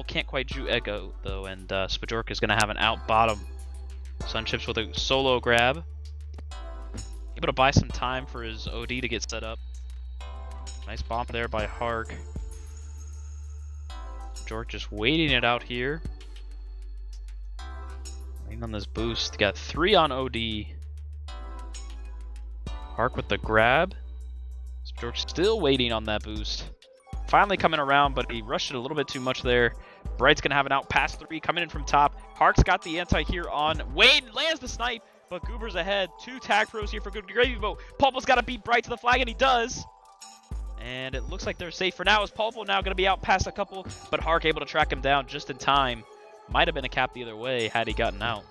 can't quite Ju Echo, though, and Spajork is going to have an out bottom. Sunchips with a solo grab. Able to buy some time for his OD to get set up. Nice bomb there by Hark. Spajork just waiting it out here. Waiting on this boost. Got 3 on OD. Hark with the grab. Spajork still waiting on that boost. Finally coming around, but he rushed it a little bit too much there. Bright's going to have an out pass 3 coming in from top. Hark's got the anti here on. Wayne lands the snipe, but Goober's ahead. 2 tag pros here for Good Gravy Boat. Pulpo's got to beat Bright to the flag, and he does. And it looks like they're safe for now, as Pulpo now going to be out past a couple, but Hark able to track him down just in time. Might have been a cap the other way had he gotten out.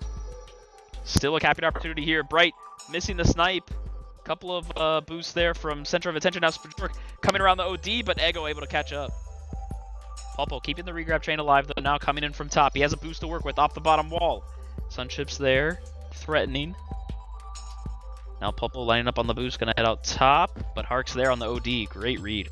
Still a capping opportunity here. Bright missing the snipe. Couple of boosts there from Center of Attention. Now Spajork coming around the OD, but Ego able to catch up. Pulpo keeping the regrab train alive, though, now coming in from top. He has a boost to work with off the bottom wall. Sunchips there, threatening. Now Pulpo lining up on the boost, gonna head out top, but Hark's there on the OD. Great read.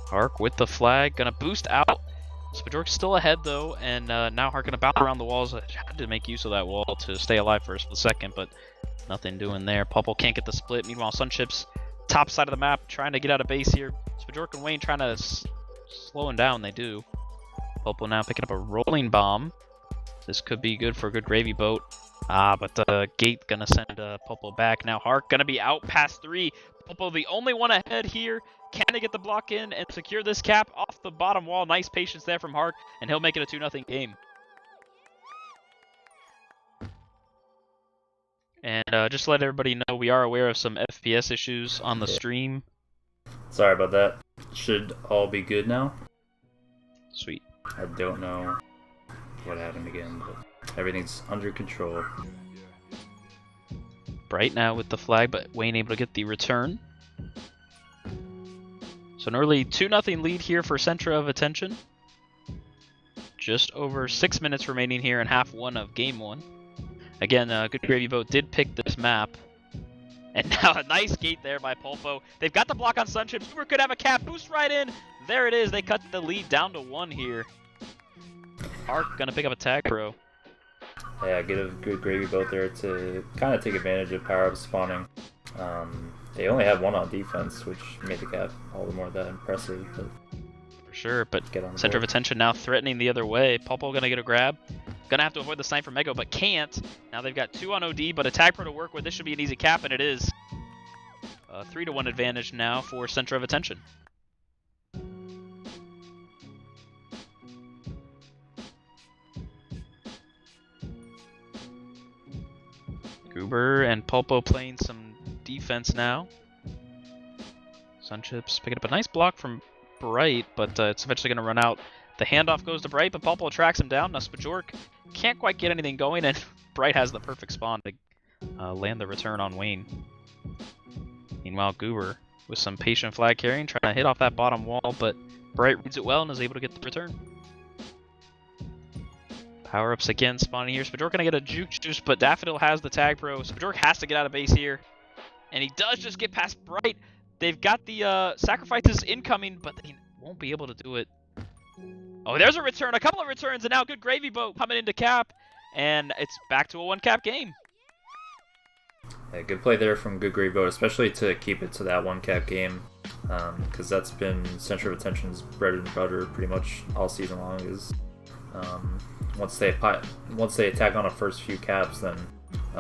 Hark with the flag, gonna boost out. Spajork's still ahead, though, and now Hark gonna bounce around the walls. I had to make use of that wall to stay alive for a split second, but nothing doing there. Pulpo can't get the split. Meanwhile, Sunchips, top side of the map, trying to get out of base here. Spajork and Wayne trying to slow him down. They do. Pulpo now picking up a rolling bomb. This could be good for a Good Gravy Boat. But the gate gonna send Pulpo back. Now Hark gonna be out past 3. Pulpo the only one ahead here. Can they get the block in and secure this cap off the bottom wall? Nice patience there from Hark, and he'll make it a 2-0 game. And just to let everybody know, we are aware of some FPS issues on the stream. Sorry about that. Should all be good now. Sweet. I don't know what happened again, but everything's under control. Bright now with the flag, but Wayne able to get the return. So an early 2-0 lead here for Centra of Attention. Just over 6 minutes remaining here in half 1 of game 1. Again, Good Gravy Boat did pick this map. And now a nice gate there by Pulpo. They've got the block on Sunchips. Uber could have a cap. Boost right in. There it is. They cut the lead down to 1 here. Ark gonna pick up a tag pro. Yeah, get a Good Gravy Boat there to kind of take advantage of power-up spawning. They only have 1 on defense, which made the cap all the more that impressive. But for sure, but Center of board. Attention now threatening the other way. Pulpo gonna get a grab. Gonna have to avoid the snipe from Ego, but can't. Now they've got 2 on OD, but a tag pro to work with. This should be an easy cap, and it is. 3-1 advantage now for Center of Attention. Goober and Pulpo playing some defense now. Sunchips picking up a nice block from Bright, but it's eventually going to run out. The handoff goes to Bright, but Pulpo tracks him down. Now Spajork can't quite get anything going, and Bright has the perfect spawn to land the return on Wayne. Meanwhile, Goober with some patient flag carrying, trying to hit off that bottom wall, but Bright reads it well and is able to get the return. Power-ups again spawning here. Spajork gonna get a juke juice, but Daffodil has the tag pro. Spajork has to get out of base here. And he does just get past Bright. They've got the sacrifices incoming, but they won't be able to do it. Oh, there's a return. A couple of returns, and now Good Gravy Boat coming into cap. And it's back to a 1-cap game. Yeah, good play there from Good Gravy Boat, especially to keep it to that 1-cap game. Because that's been Central of Attention's bread and butter pretty much all season long. Is once they attack on the first few caps, then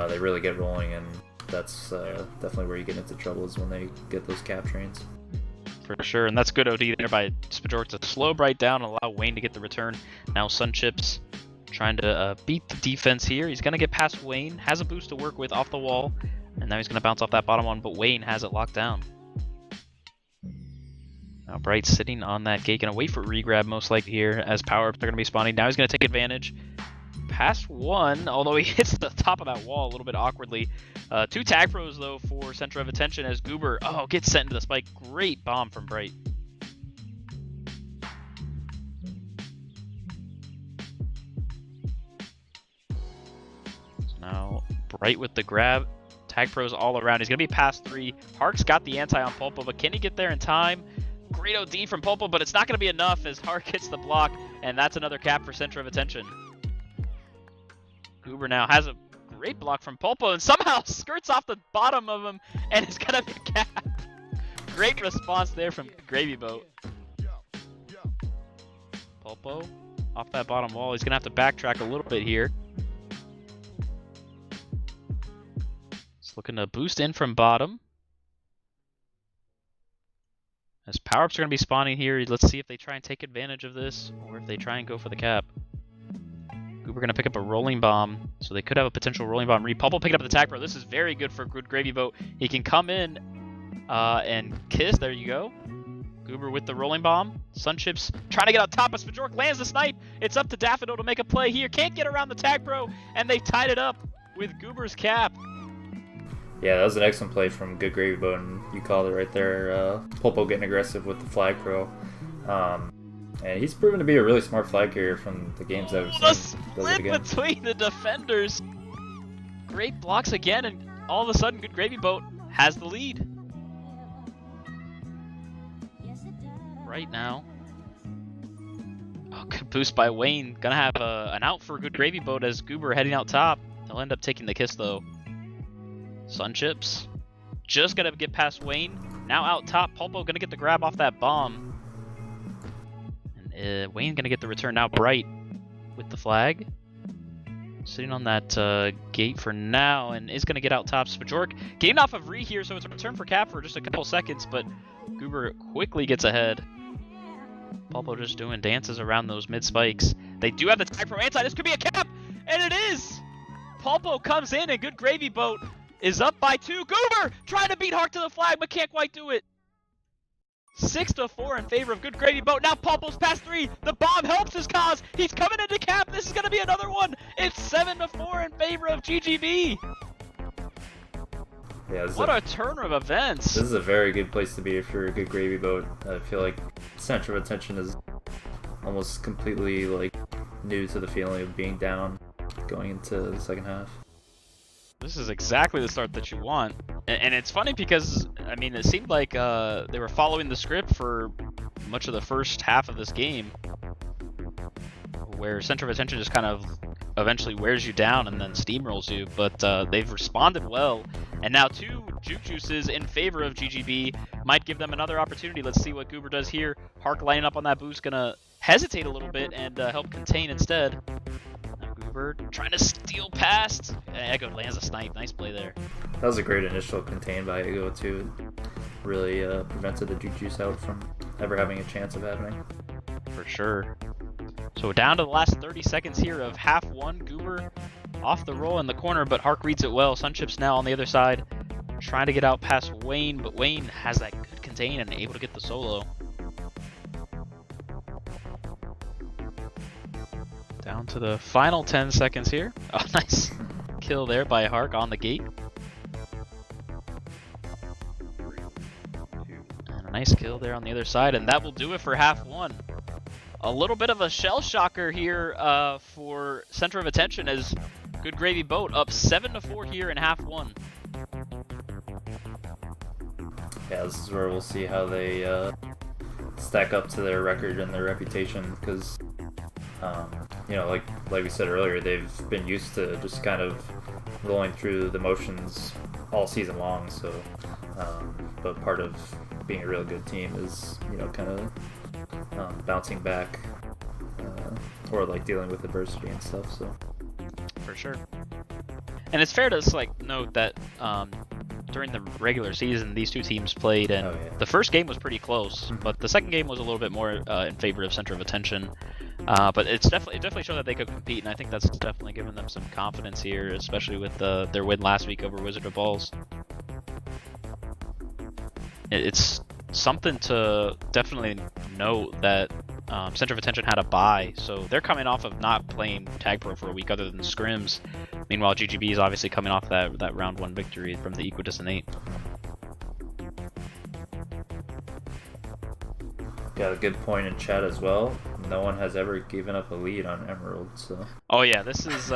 they really get rolling, and that's definitely where you get into trouble, is when they get those cap trains. For sure, and that's good OD there by Spajork to slow Bright down and allow Wayne to get the return. Now Sunchips trying to beat the defense here. He's going to get past Wayne, has a boost to work with off the wall, and now he's going to bounce off that bottom one, but Wayne has it locked down. Now Bright sitting on that gate, going to wait for regrab most likely here, as power-ups are going to be spawning. Now he's going to take advantage. Past 1, although he hits the top of that wall a little bit awkwardly. 2 tag pros, though, for Center of Attention, as Goober, gets sent into the spike. Great bomb from Bright. So now Bright with the grab. Tag pros all around. He's going to be past 3. Hark's got the anti on Pulpo, but can he get there in time? Great OD from Pulpo, but it's not going to be enough as Hark hits the block, and that's another cap for Center of Attention. Goober now has a great block from Pulpo and somehow skirts off the bottom of him and is going to be capped. Great response there from Gravy Boat. Pulpo off that bottom wall. He's going to have to backtrack a little bit here. He's looking to boost in from bottom. As power-ups are going to be spawning here, let's see if they try and take advantage of this or if they try and go for the cap. Goober going to pick up a rolling bomb, so they could have a potential rolling bomb read. Pulpo picking up the tag pro. This is very good for good Gravy Boat. He can come in and kiss. There you go. Goober with the rolling bomb. Sunchips trying to get on top of Spajork. Lands the snipe. It's up to Daffodil to make a play here. Can't get around the tag pro, and they've tied it up with Goober's cap. Yeah, that was an excellent play from Good Gravy Boat, and you called it right there. Pulpo getting aggressive with the flag pro. And he's proven to be a really smart flag carrier from the games that we've seen. The split between the defenders. Great blocks again, and all of a sudden Good Gravy Boat has the lead. Right now. Oh, good boost by Wayne. Gonna have an out for Good Gravy Boat as Goober heading out top. They'll end up taking the kiss though. Sunchips just gonna get past Wayne. Now out top, Pulpo gonna get the grab off that bomb. And Wayne gonna get the return now. Bright with the flag. Sitting on that gate for now and is gonna get out top. Spajork getting off of Re here, so it's a return for cap for just a couple seconds, but Goober quickly gets ahead. Pulpo just doing dances around those mid spikes. They do have the tag pro anti. This could be a cap, and it is! Pulpo comes in and Good Gravy Boat is up by 2. Goober trying to beat Hark to the flag, but can't quite do it. 6-4 in favor of Good Gravy Boat. Now Pulpo's past 3. The bomb helps his cause. He's coming into cap. This is going to be another one. It's 7-4 in favor of GGB. Yeah, what a turn of events. This is a very good place to be if you're a Good Gravy Boat. I feel like Center of Attention is almost completely new to the feeling of being down going into the second half. This is exactly the start that you want. And it's funny because, I mean, it seemed like they were following the script for much of the first half of this game, where Center of Attention just kind of eventually wears you down and then steamrolls you, but they've responded well. And now 2 Juke Juices in favor of GGB might give them another opportunity. Let's see what Goober does here. Hark lining up on that boost, gonna hesitate a little bit and help contain instead. Goober trying to steal past. Echo lands a snipe. Nice play there. That was a great initial contain by Echo too. Really prevented the Juke Juice out from ever having a chance of happening. For sure. So down to the last 30 seconds here of half one. Goober off the roll in the corner, but Hark reads it well. Sunchips now on the other side, trying to get out past Wayne, but Wayne has that good contain and able to get the solo. Down to the final 10 seconds here. Oh, nice kill there by Hark on the gate. And a nice kill there on the other side, and that will do it for half one. A little bit of a shell shocker here for Center of Attention as Good Gravy Boat up 7-4 here in half one. Yeah, this is where we'll see how they stack up to their record and their reputation, because you know, like we said earlier, they've been used to just kind of rolling through the motions all season long. So, but part of being a real good team is, you know, kind of bouncing back or dealing with adversity and stuff. So, for sure. And it's fair to note that during the regular season, these two teams played, and the first game was pretty close, but the second game was a little bit more in favor of Center of Attention. But it definitely showed that they could compete, and I think that's definitely given them some confidence here, especially with their win last week over Wizard of Balls. It's something to definitely note that Center of Attention had a bye, so they're coming off of not playing Tag Pro for a week other than scrims. Meanwhile, GGB is obviously coming off that round 1 victory from the Equidistant 8. Got a good point in chat as well. No one has ever given up a lead on Emerald, so. Oh yeah, this is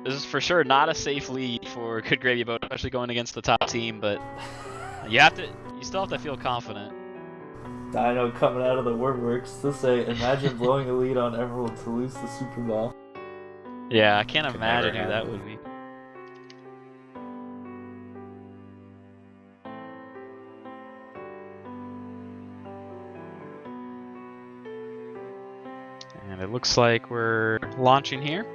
This is for sure not a safe lead for Good Gravy Boat, especially going against the top team, but you still have to feel confident. Dino coming out of the woodworks to say, imagine blowing a lead on Emerald to lose the Super Bowl. Yeah, I can't Could imagine never who that happen. would be. And it looks like we're launching here.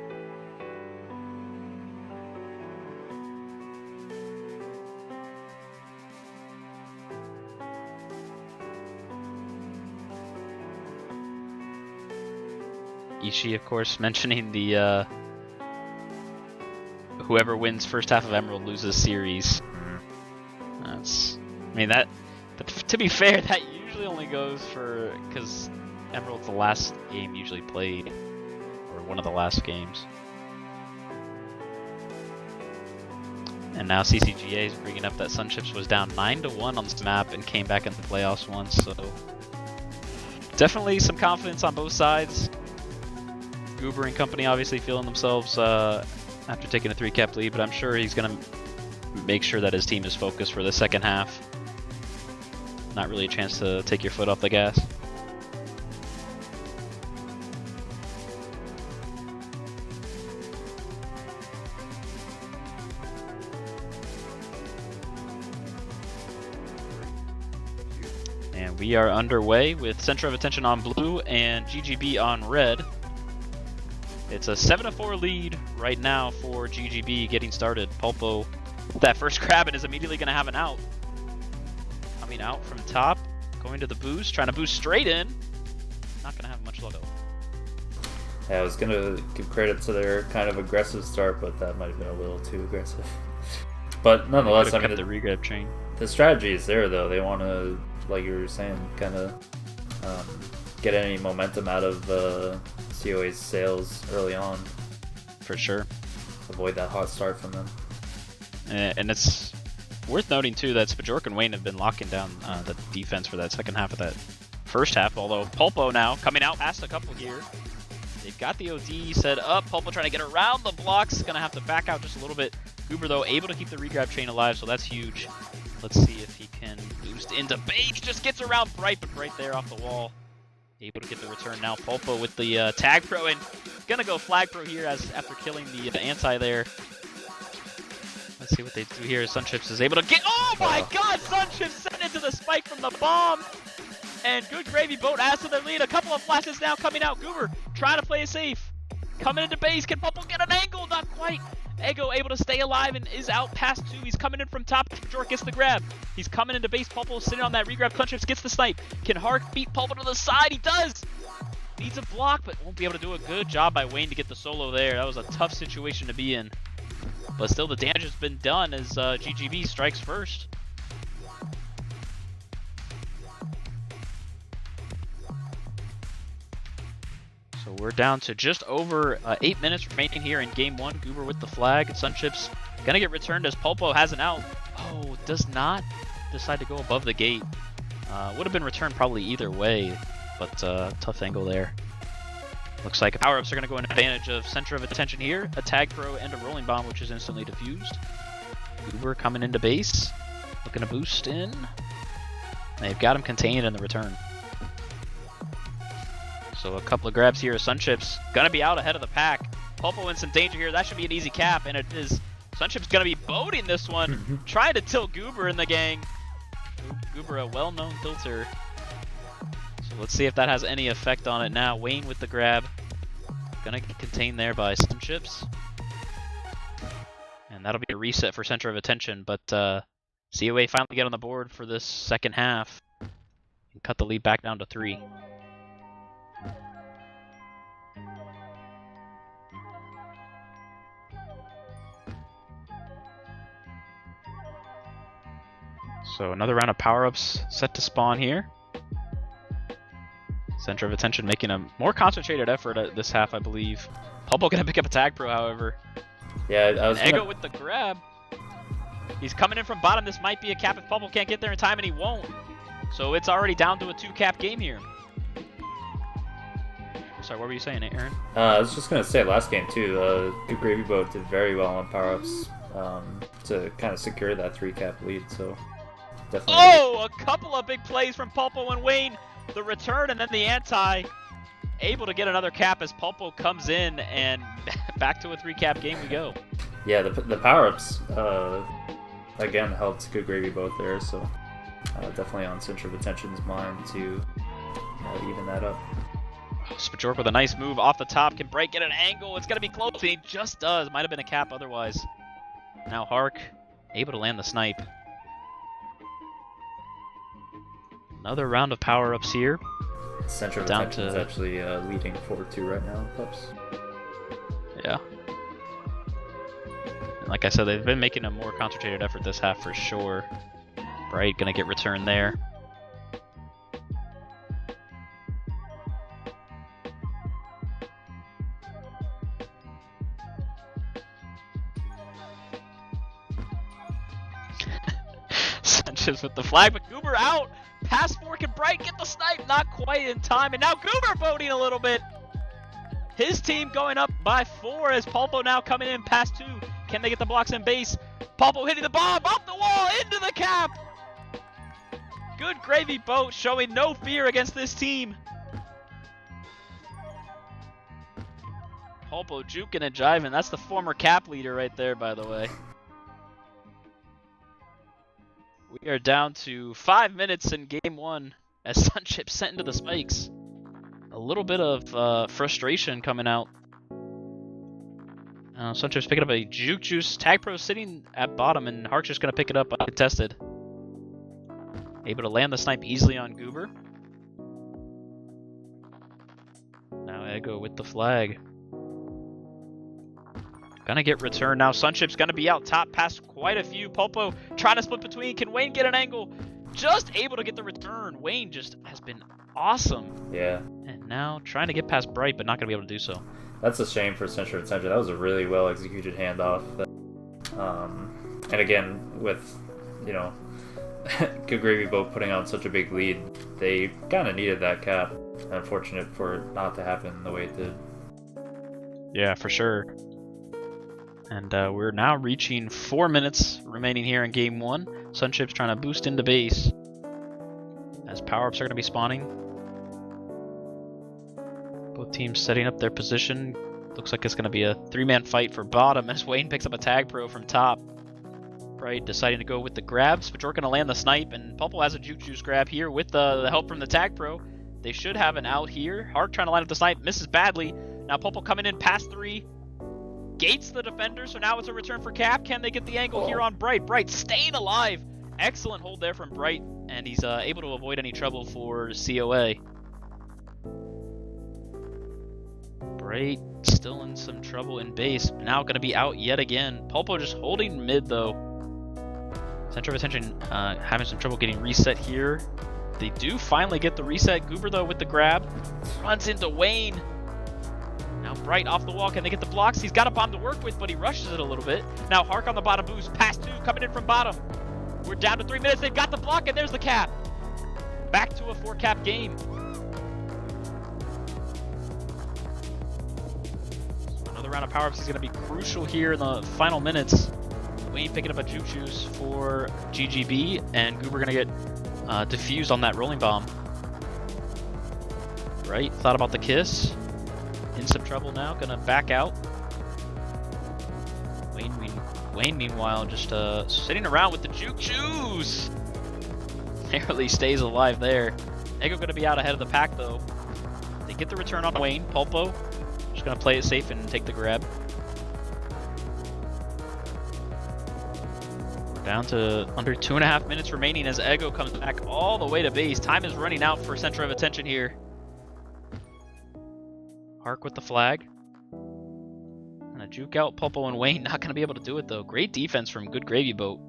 Ishii, of course, mentioning the whoever wins first half of Emerald loses series. To be fair, that usually only goes for because Emerald's the last game usually played, or one of the last games. And now CCGA is bringing up that Sunships was down 9-1 on this map and came back into the playoffs once, so definitely some confidence on both sides. Goober and company obviously feeling themselves after taking a 3-cap lead, but I'm sure he's going to make sure that his team is focused for the second half. Not really a chance to take your foot off the gas. And we are underway with Centra of Attention on blue and GGB on red. It's a 7-4 lead right now for GGB getting started. Pulpo, that first grab and is immediately going to have an out. Coming out from top, going to the boost, trying to boost straight in. Not going to have much luck. Yeah, I was going to give credit to their kind of aggressive start, but that might have been a little too aggressive. But nonetheless, I mean, the regrab chain. The strategy is there, though. They want to, like you were saying, kind of get any momentum out of COA's sales early on. For sure. Avoid that hot start from them. And it's worth noting, too, that Spajork and Wayne have been locking down the defense for that second half of that first half, although Pulpo now coming out past a couple here. They've got the OD set up. Pulpo trying to get around the blocks. Going to have to back out just a little bit. Goober, though, able to keep the regrab chain alive, so that's huge. Let's see if he can boost into base. Just gets around Bright, but Bright there off the wall. Able to get the return now. Pulpo with the tag pro, and going to go flag pro here after killing the anti there. Let's see what they do here. Sunships is able to get... Oh my god! Sunships sent into the spike from the bomb! And Good Gravy Boat adds to their lead. A couple of flashes now coming out. Goober trying to play it safe. Coming into base. Can Pulpo get an angle? Not quite. Ego able to stay alive and is out past 2. He's coming in from top. Jork gets the grab. He's coming into base. Pulpo sitting on that regrab. Sunships gets the snipe. Can Hark beat Pulpo to the side? He does! Needs a block, but won't be able to do a good job by Wayne to get the solo there. That was a tough situation to be in. But still, the damage has been done as GGB strikes first. So we're down to just over 8 minutes remaining here in game 1. Goober with the flag. Sunships gonna get returned as Pulpo has an out. Oh, does not decide to go above the gate. Would have been returned probably either way, but tough angle there. Looks like power-ups are going to go in advantage of Centra of Attention here. A tag pro and a rolling bomb, which is instantly diffused. Goober coming into base. Looking to boost in. They've got him contained in the return. So a couple of grabs here. Sunships going to be out ahead of the pack. Pulpo in some danger here. That should be an easy cap, and it is. Sunships going to be boating this one. Trying to tilt Goober in the gang. Goober, a well-known tilter. So let's see if that has any effect on it now. Wayne with the grab. Gonna get contained there by Sunships. And that'll be a reset for Center of Attention, but COA finally get on the board for this second half. And cut the lead back down to 3. So another round of power-ups set to spawn here. Center of Attention making a more concentrated effort at this half, I believe. Pulpo gonna pick up a tag pro, however. Yeah, I was Ego with the grab. He's coming in from bottom. This might be a cap if Pulpo can't get there in time, and he won't. So it's already down to a 2-cap game here. Sorry, what were you saying, Aaron? I was just gonna say last game too. Good Gravy Boat did very well on power-ups to kind of secure that 3-cap lead. So definitely. Oh, a couple of big plays from Pulpo and Wayne. The return and then the anti. Able to get another cap as Pulpo comes in, and back to a 3-cap game we go. Yeah, the power-ups again helped Good Gravy Boat there. So definitely on Centra of Attention's mind to even that up. Spajork with a nice move off the top, can break at an angle. It's going to be close, and he just does. Might have been a cap otherwise. Now Hark, able to land the snipe. Another round of power-ups here. Centra of Down Attention is to... actually leading 4-2 right now, Pups. Yeah. And like I said, they've been making a more concentrated effort this half for sure. Bright going to get returned there. Sanchez with the flag, but Goober out. Pass fork and Bright get the snipe, not quite in time, and now Goober boating a little bit. His team going up by 4 as Pulpo now coming in past 2. Can they get the blocks in base? Pulpo hitting the bomb off the wall into the cap. Good Gravy Boat showing no fear against this team. Pulpo juking and jiving. That's the former cap leader right there, by the way. We are down to 5 minutes in game 1 as Sunchip sent into the spikes. A little bit of frustration coming out. Sunchip's picking up a Juke Juice. Tag Pro sitting at bottom, and Hark's just going to pick it up uncontested. Able to land the snipe easily on Goober. Now Ego with the flag. Gonna get returned now. Sunchip's gonna be out top past quite a few. Pulpo trying to split between. Can Wayne get an angle? Just able to get the return. Wayne just has been awesome. Yeah. And now trying to get past Bright, but not gonna be able to do so. That's a shame for Centra of Attention. That was a really well executed handoff. And again, with, you know, Good Gravy Boat putting on such a big lead, they kind of needed that cap. Unfortunate for it not to happen the way it did. Yeah, for sure. And we're now reaching 4 minutes remaining here in game 1. Sunchip's trying to boost into base as power-ups are going to be spawning. Both teams setting up their position. Looks like it's going to be a 3-man fight for bottom as Wayne picks up a tag pro from top. Bright deciding to go with the grab. Spajork going to land the snipe, and Pulpo has a Juke Juice grab here with the help from the tag pro. They should have an out here. Hart trying to line up the snipe, misses badly. Now Pulpo coming in past 3. Gates the defender, so now it's a return for cap. Can they get the angle here on Bright? Bright staying alive. Excellent hold there from Bright, and he's able to avoid any trouble for COA. Bright still in some trouble in base. Now going to be out yet again. Pulpo just holding mid, though. Centra of Attention having some trouble getting reset here. They do finally get the reset. Goober, though, with the grab. Runs into Wayne. Now Bright off the wall. Can they get the blocks? He's got a bomb to work with, but he rushes it a little bit. Now Hark on the bottom boost. Pass 2 coming in from bottom. We're down to 3 minutes. They've got the block, and there's the cap. Back to a 4-cap game. So another round of power-ups is going to be crucial here in the final minutes. Wayne picking up a Juke Juice for GGB, and Goober going to get diffused on that rolling bomb. Bright thought about the kiss. In some trouble now, gonna back out. Wayne meanwhile, just sitting around with the Juke Juice. Barely stays alive there. Ego gonna be out ahead of the pack though. They get the return on Wayne. Pulpo just gonna play it safe and take the grab. We're down to under 2.5 minutes remaining as Ego comes back all the way to base. Time is running out for Centra of Attention here. Hark with the flag. And a juke out. Pulpo and Wayne not going to be able to do it though. Great defense from Good Gravy Boat.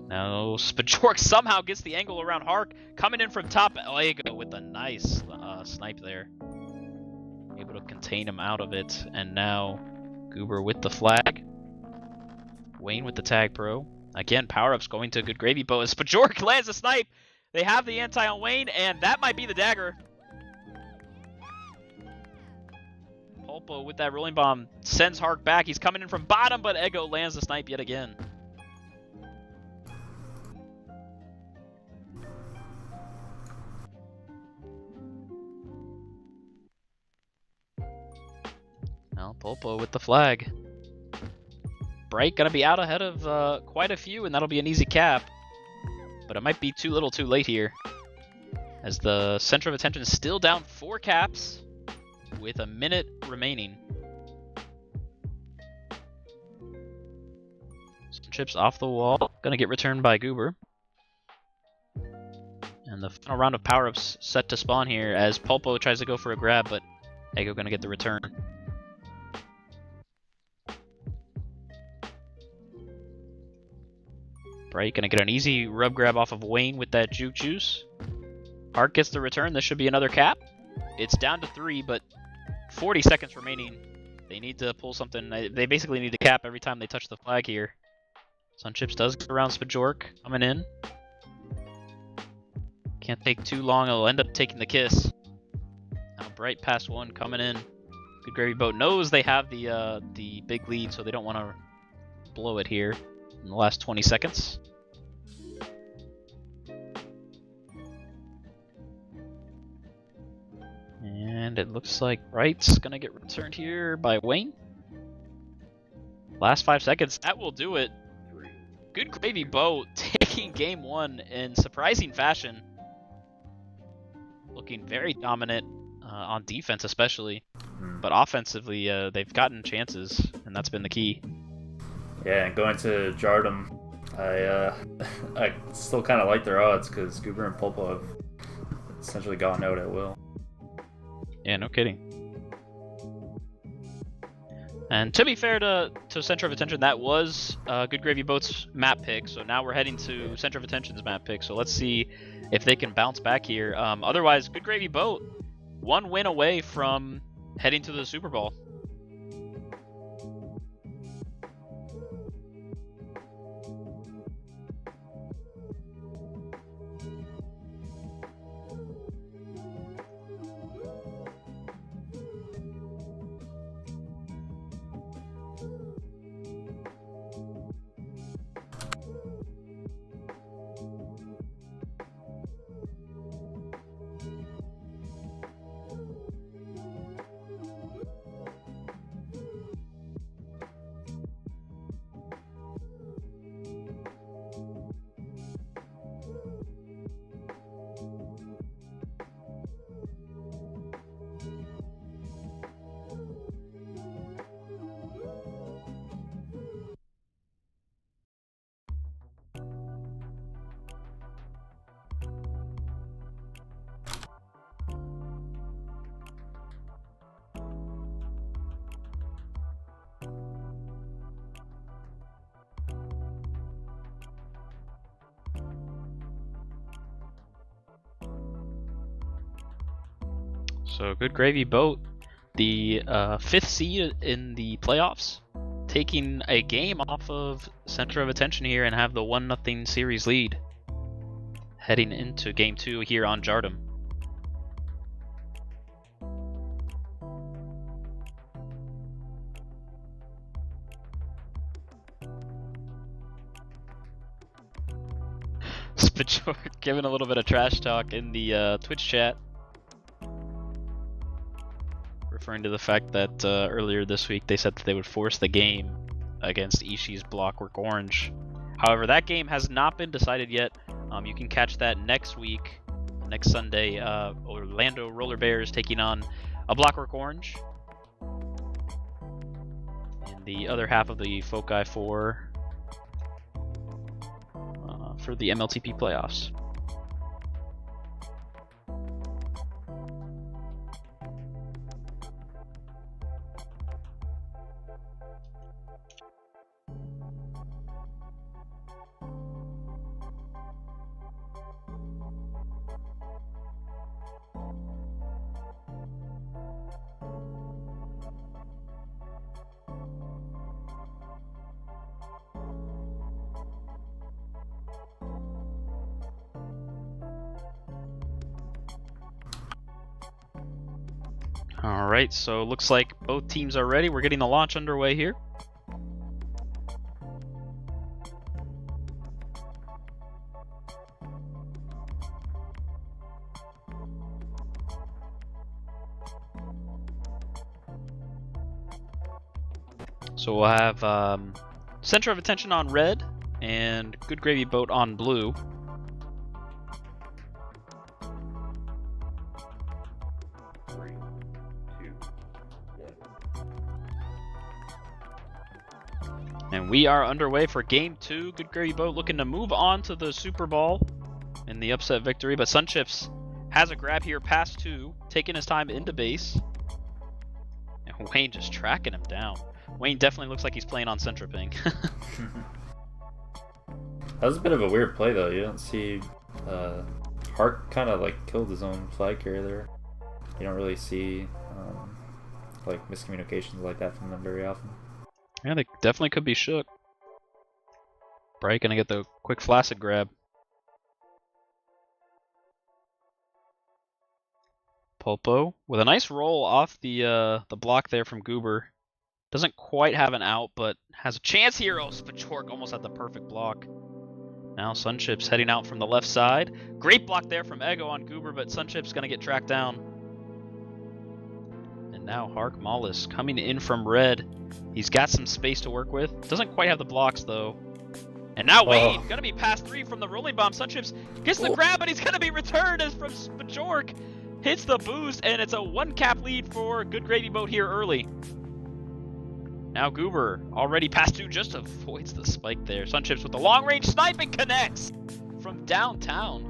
Now Spajork somehow gets the angle around Hark. Coming in from top. Ego with a nice snipe there. Able to contain him out of it. And now Goober with the flag. Wayne with the tag pro. Again, power-ups going to Good Gravy Boat as Spajork lands a snipe. They have the anti on Wayne, and that might be the dagger. Pulpo with that rolling bomb sends Hark back. He's coming in from bottom, but Ego lands the snipe yet again. Now Pulpo with the flag. Bright gonna be out ahead of quite a few, and that'll be an easy cap. But it might be too little too late here, as the center of attention is still down 4 caps with a minute remaining. Some chips off the wall, gonna get returned by Goober. And the final round of power-ups set to spawn here as Pulpo tries to go for a grab, but Ego gonna get the return. Bright gonna get an easy rub grab off of Wayne with that juke juice. Hart gets the return. This should be another cap. It's down to 3, but 40 seconds remaining. They need to pull something. They basically need to cap every time they touch the flag here. Sunchips does get around Spajork coming in. Can't take too long. It'll end up taking the kiss. Now Bright past 1 coming in. Good Gravy Boat knows they have the big lead, so they don't want to blow it here in the last 20 seconds. And it looks like Bright's gonna get returned here by Wayne. Last 5 seconds, that will do it. Good Gravy Boat taking game 1 in surprising fashion. Looking very dominant on defense especially. But offensively, they've gotten chances, and that's been the key. Yeah, and going to Jardum, I still kind of like their odds because Goober and Pulpo have essentially gotten out at will. Yeah, no kidding. And to be fair to Center of Attention, that was Good Gravy Boat's map pick, so now we're heading to Center of Attention's map pick, so let's see if they can bounce back here. Otherwise, Good Gravy Boat, 1 win away from heading to the Super Bowl. So Good Gravy Boat, the 5th seed in the playoffs, taking a game off of Center of Attention here and have the 1-0 series lead heading into game 2 here on Jardum. Spajor giving a little bit of trash talk in the Twitch chat, referring to the fact that earlier this week they said that they would force the game against Ishii's Blockwork Orange. However, that game has not been decided yet. You can catch that next week, next Sunday. Orlando Roller Bears taking on a Blockwork Orange in the other half of the Foci 4 for the MLTP playoffs. All right, so looks like both teams are ready. We're getting the launch underway here. So we'll have Center of Attention on red and Good Gravy Boat on blue. And we are underway for Game 2. Good Gravy Boat looking to move on to the Super Bowl in the upset victory, but Sunchips has a grab here past 2, taking his time into base. And Wayne just tracking him down. Wayne definitely looks like he's playing on Centra ping. That was a bit of a weird play though. You don't see Hart kind of like killed his own flag carrier there. You don't really see like miscommunications like that from them very often. Yeah, they definitely could be shook. Bright gonna get the quick flaccid grab. Pulpo with a nice roll off the block there from Goober. Doesn't quite have an out, but has a chance here. Oh, Spajork almost had the perfect block. Now Sunchips heading out from the left side. Great block there from Ego on Goober, but Sunchips gonna get tracked down. And now Hark Mollis coming in from red. He's got some space to work with. Doesn't quite have the blocks though. And now Wayne gonna be past 3 from the rolling bomb. Sunchips gets the grab, but he's gonna be returned as from Spajork. Hits the boost, and it's a 1-cap lead for Good Gravy Boat here early. Now Goober already past 2, just avoids the spike there. Sunchips with the long range snipe and connects from downtown.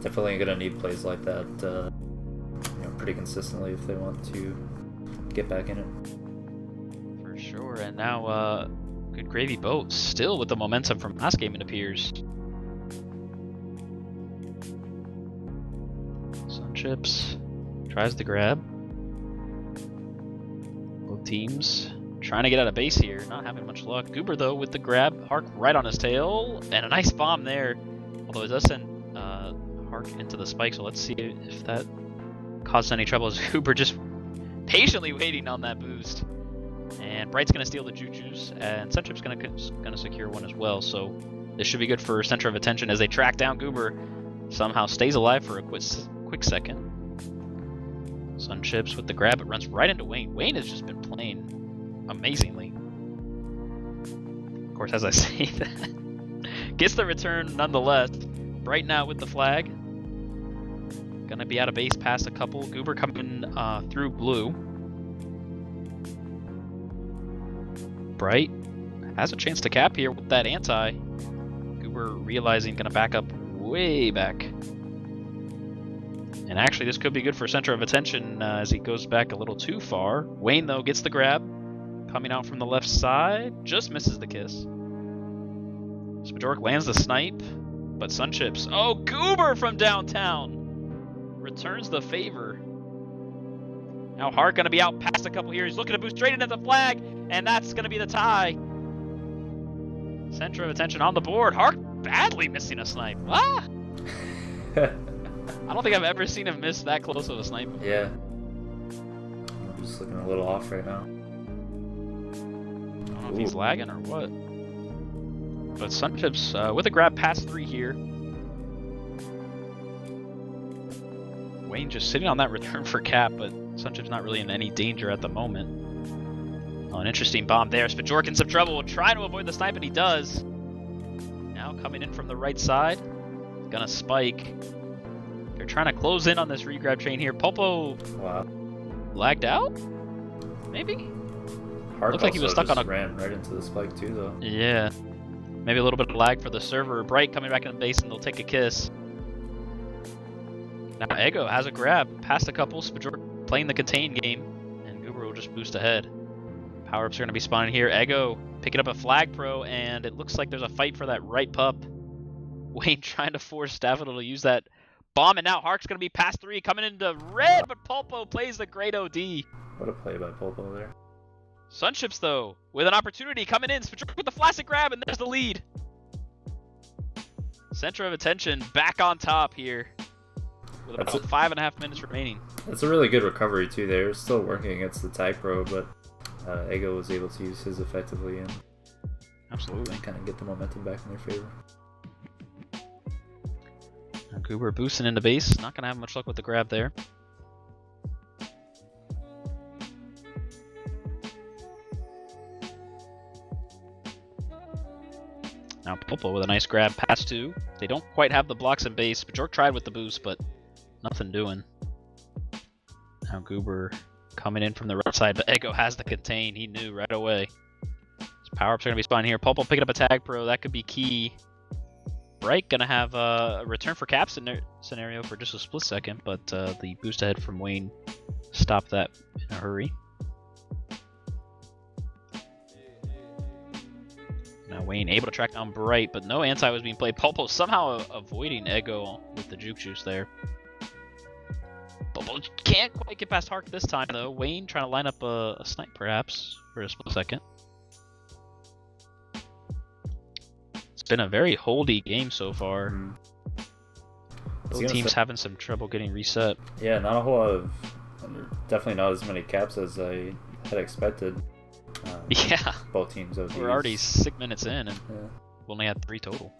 Definitely gonna need plays like that, pretty consistently if they want to get back in it. For sure. And now Good Gravy Boat still with the momentum from last game, it appears. Sunchips tries to grab. Both teams trying to get out of base here, not having much luck. Goober though with the grab, Hark right on his tail, and a nice bomb there. Although it does send Hark into the spike, so let's see if that caused any trouble. As Goober just patiently waiting on that boost. And Bright's gonna steal the Juju's, and Centrip's gonna secure one as well. So this should be good for Center of Attention as they track down Goober. Somehow stays alive for a quick second. Sunchips with the grab, it runs right into Wayne. Wayne has just been playing amazingly. Of course, as I say that, gets the return nonetheless. Bright now with the flag. Gonna be out of base past a couple. Goober coming through blue. Bright has a chance to cap here with that anti. Goober realizing gonna back up way back. And actually this could be good for Center of Attention as he goes back a little too far. Wayne though gets the grab. Coming out from the left side. Just misses the kiss. Spajork lands the snipe. But Sunchips. Oh, Goober from downtown returns the favor. Now Hart gonna be out past a couple here. He's looking to boost straight into the flag. And that's gonna be the tie. Center of Attention on the board. Hart badly missing a snipe. Ah! I don't think I've ever seen him miss that close of a snipe before. Yeah. I'm just looking a little off right now. I don't know if he's lagging or what. But Sunchips with a grab past 3 here. Wayne just sitting on that return for cap, but Sunchips not really in any danger at the moment. Oh, an interesting bomb there. Spajork in some trouble, trying to avoid the snipe, and he does. Now coming in from the right side. Gonna spike. They're trying to close in on this regrab chain here. Pulpo lagged out? Maybe? Looked like he was stuck on a... ran right into the spike too, though. Yeah. Maybe a little bit of lag for the server. Bright coming back in the base, and they'll take a kiss. Now Ego has a grab. Past a couple. Spajork playing the contain game. And Goober will just boost ahead. Power-ups are going to be spawning here. Ego picking up a flag pro, and it looks like there's a fight for that right pup. Wayne trying to force Daffodil to use that bomb, and now Hark's going to be past 3, coming into red, but Pulpo plays the great OD. What a play by Pulpo there. Sunchips, though, with an opportunity coming in. Spajork with the flaccid grab, and there's the lead. Center of Attention back on top here. with about 5.5 minutes remaining. That's a really good recovery too. They're still working against the tag pro, but Ego was able to use his effectively and absolutely kind of get the momentum back in their favor. Now Goober boosting into base, not gonna have much luck with the grab there. Now Popo with a nice grab, pass 2. They don't quite have the blocks in base. Bajork tried with the boost, but nothing doing. Now Goober coming in from the right side, but Ego has the contain. He knew right away. His power-ups are going to be spun here. Popo picking up a tag pro. That could be key. Bright going to have a return for cap scenario for just a split second, but the boost ahead from Wayne stopped that in a hurry. Now Wayne able to track down Bright, but no anti was being played. Popo somehow avoiding Ego with the juke juice there. Popo can't quite get past Hark this time though. Wayne trying to line up a snipe perhaps for a split second. It's been a very holdy game so far. Both teams having some trouble getting reset. Yeah, not a whole lot of, definitely not as many caps as I had expected. Yeah, both teams ODs. We're already 6 minutes in and we only had 3 total.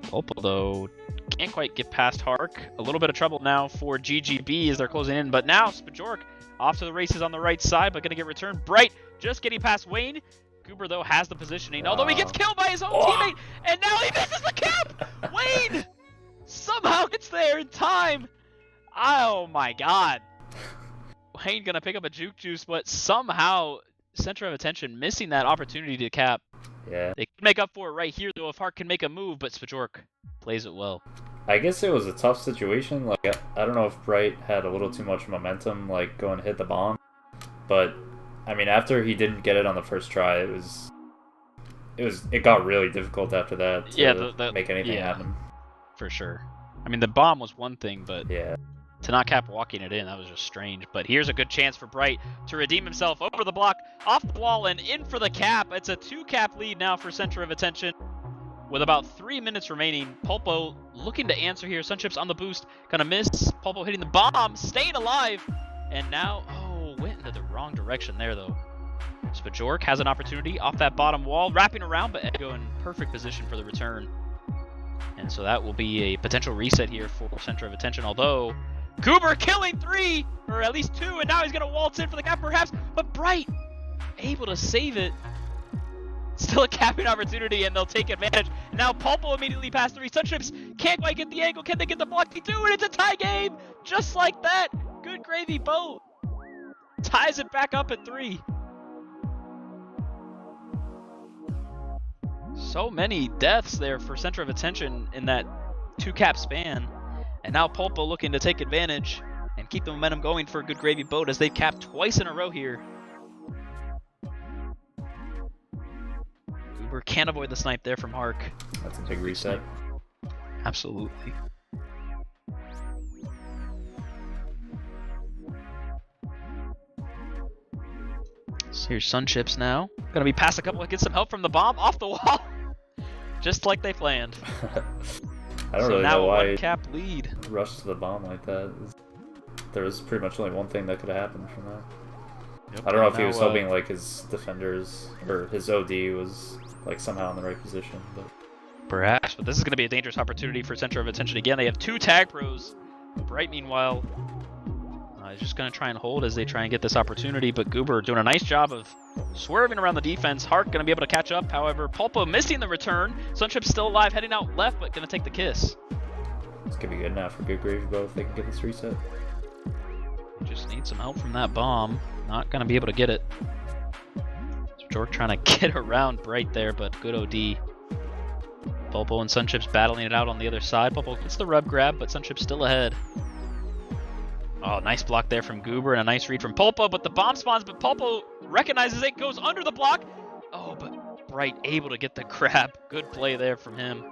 Popo though can't quite get past Hark. A little bit of trouble now for GGB as they're closing in, but now Spajork off to the races on the right side, but gonna get returned. Bright just getting past Wayne. Goober though has the positioning, although he gets killed by his own teammate, and now he misses the cap! Wayne somehow gets there in time. Oh my god. Wayne gonna pick up a juke juice, but somehow center of attention missing that opportunity to cap. Yeah. They can make up for it right here though if Hark can make a move, but Spajork plays it well. I guess it was a tough situation. Like I don't know if Bright had a little too much momentum, like going to hit the bomb, but I mean after he didn't get it on the first try, it got really difficult after that to make anything happen. For sure. I mean the bomb was one thing, but yeah. To not cap walking it in, that was just strange. But here's a good chance for Bright to redeem himself over the block, off the wall, and in for the cap. It's a 2-cap lead now for Center of Attention. With about 3 minutes remaining, Popo looking to answer here. Sunchips on the boost, gonna miss. Popo hitting the bomb, staying alive. And now, went into the wrong direction there though. Spajork has an opportunity off that bottom wall, wrapping around, but Ego in perfect position for the return. And so that will be a potential reset here for Center of Attention, although Goober killing 3, or at least 2, and now he's going to waltz in for the cap perhaps, but Bright able to save it. Still a capping opportunity, and they'll take advantage. Now Popo immediately past 3. Sunships can't quite get the angle. Can they get the block? They do, and it's a tie game! Just like that! Good gravy boat. Ties it back up at 3. So many deaths there for Center of Attention in that 2-cap span. And now Popo looking to take advantage and keep the momentum going for a good gravy boat as they've capped twice in a row here. Uber can't avoid the snipe there from Hark. That's a big reset. Absolutely. So here's Sunchips now. Gonna be past a couple, get some help from the bomb off the wall. Just like they planned. I don't really know why 1-cap lead. Rushed to the bomb like that. There was pretty much only one thing that could have happened from that. Yep, I don't know if he was hoping like his defenders or his OD was like somehow in the right position, but perhaps. But this is going to be a dangerous opportunity for Center of Attention again. They have 2 tag pros. Bright, meanwhile, is just going to try and hold as they try and get this opportunity. But Goober doing a nice job of swerving around the defense. Hark going to be able to catch up. However, Pulpo missing the return. Sunchip's still alive, heading out left, but going to take the kiss. This could be good enough for good gravy boat if they can get this reset. Just need some help from that bomb. Not going to be able to get it. Jork trying to get around Bright there, but good OD. Pulpo and Sunchips battling it out on the other side. Pulpo gets the rub grab, but Sunchip's still ahead. Oh, nice block there from Goober and a nice read from Pulpo, but the bomb spawns, but Pulpo recognizes it, goes under the block. Oh, but Bright able to get the grab. Good play there from him.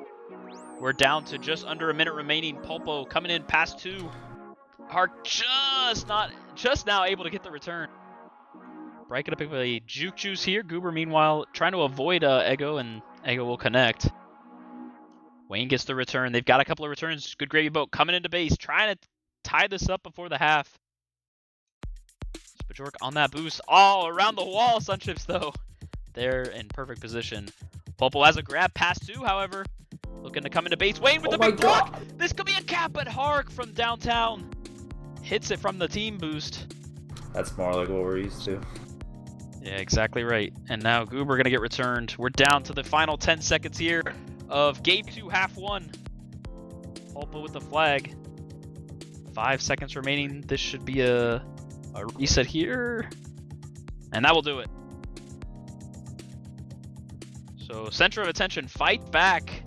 We're down to just under a minute remaining. Pulpo coming in past 2. Hark just now able to get the return. Bright gonna pick up a juke juice here. Goober meanwhile trying to avoid Ego, and Ego will connect. Wayne gets the return. They've got a couple of returns. Good gravy boat coming into base, trying to tie this up before the half. Spajork on that boost. Oh, around the wall, Sunships, though. They're in perfect position. Popo has a grab pass two, however. Looking to come into base. Wayne with the big block. This could be a cap, but Hark from downtown hits it from the team boost. That's more like what we're used to. Yeah, exactly right. And now Goober going to get returned. We're down to the final 10 seconds here of Game 2, half one. Popo with the flag. 5 seconds remaining. This should be a reset here. And that will do it. So Center of Attention fight back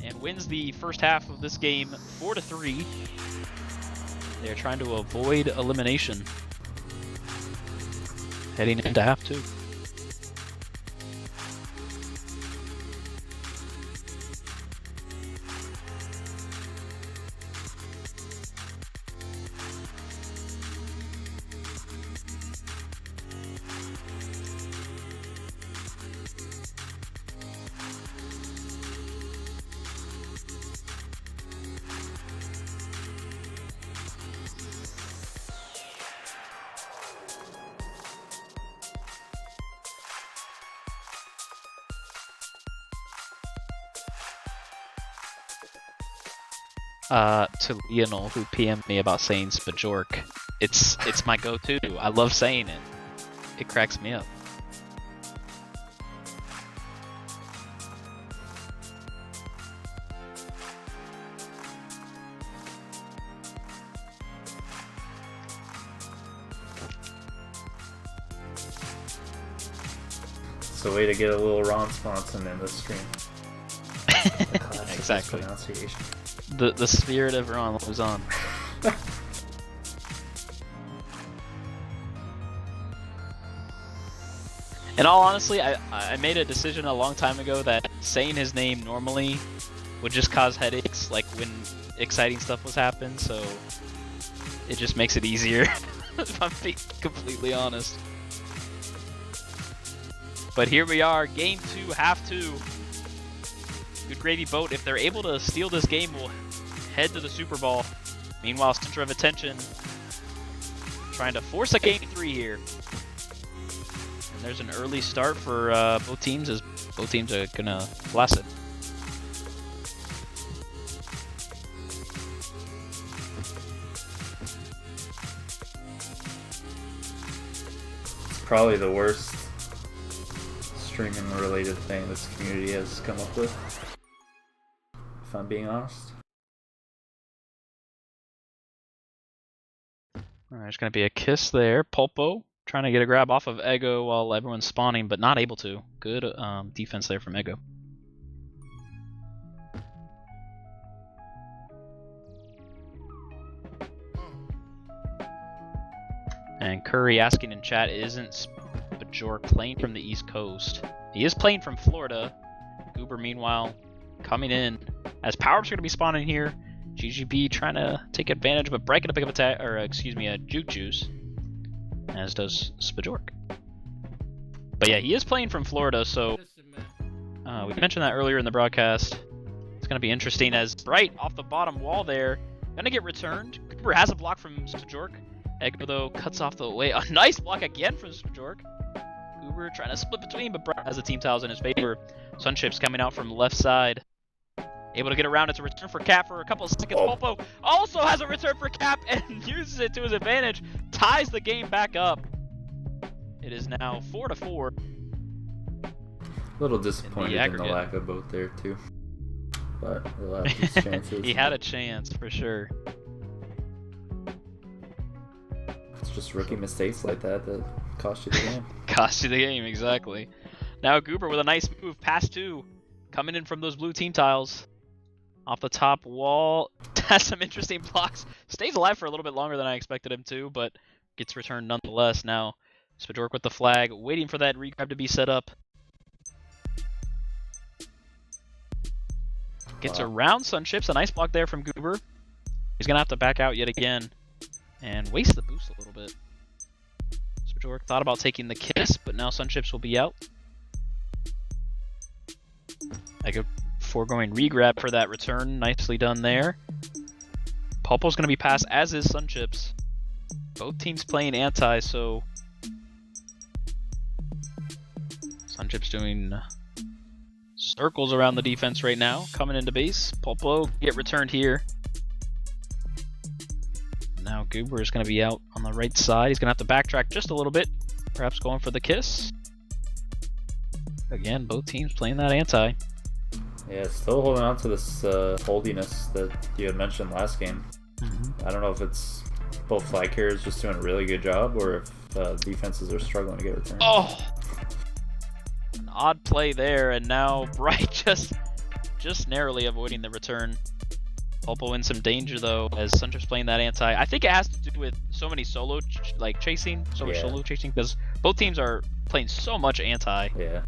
and wins the first half of this game 4-3. They're trying to avoid elimination heading into half two. To Lionel, who PM'd me about saying Spajork. It's my go-to. I love saying it. It cracks me up. It's a way to get a little Ron Sponson in the stream. Exactly. Pronunciation. The spirit of Ron lives on. In all honesty, I made a decision a long time ago that saying his name normally would just cause headaches, like when exciting stuff was happening, so it just makes it easier, if I'm being completely honest. But here we are, game 2, half 2. Good gravy boat. If they're able to steal this game, will head to the Super Bowl. Meanwhile, Center of Attention trying to force a game 3 here. And there's an early start for both teams, as both teams are gonna blast it. It's probably the worst streaming related thing this community has come up with, if I'm being honest. Alright, there's going to be a kiss there. Pulpo trying to get a grab off of Ego while everyone's spawning, but not able to. Good defense there from Ego. And Curry asking in chat, isn't Spajork playing from the East Coast? He is playing from Florida. Goober, meanwhile, coming in. As Power-Ups are going to be spawning here. GGB trying to take advantage, but breaking a pick up attack, or excuse me, a Juke Juice. As does Spajork. But yeah, he is playing from Florida, so we mentioned that earlier in the broadcast. It's going to be interesting as right off the bottom wall there, going to get returned. Goober has a block from Spajork. Ego, though, cuts off the way. A nice block again from Spajork. Goober trying to split between, but Bright has the team tiles in his favor. Sunships coming out from left side. Able to get around. It's a return for Cap for a couple of seconds. Popo also has a return for Cap and uses it to his advantage. Ties the game back up. It is now 4-4. A little disappointed in the lack of both there, too. But he'll have his chances. He had a chance, for sure. It's just rookie mistakes like that that cost you the game. Cost you the game, exactly. Now Goober with a nice move, pass 2. Coming in from those blue team tiles. Off the top wall. Has some interesting blocks. Stays alive for a little bit longer than I expected him to, but gets returned nonetheless. Now Spajork with the flag, waiting for that regrab to be set up. Gets around Sunships. A nice block there from Goober. He's going to have to back out yet again. And waste the boost a little bit. Spajork thought about taking the kiss, but now Sunships will be out. I go foregoing regrab for that return. Nicely done there. Pulpo's going to be passed, as is Sunchips. Both teams playing anti, so Sunchips doing circles around the defense right now, coming into base. Pulpo get returned here. Now Goober is going to be out on the right side. He's going to have to backtrack just a little bit, perhaps going for the kiss. Again, both teams playing that anti. Yeah, still holding on to this holdiness that you had mentioned last game. I don't know if it's both flag carriers just doing a really good job, or if defenses are struggling to get returns. Oh! An odd play there, and now Bright just narrowly avoiding the return. Pulpo in some danger though, as Centra's playing that anti. I think it has to do with so many solo chasing, solo chasing, because both teams are playing so much anti. Yeah.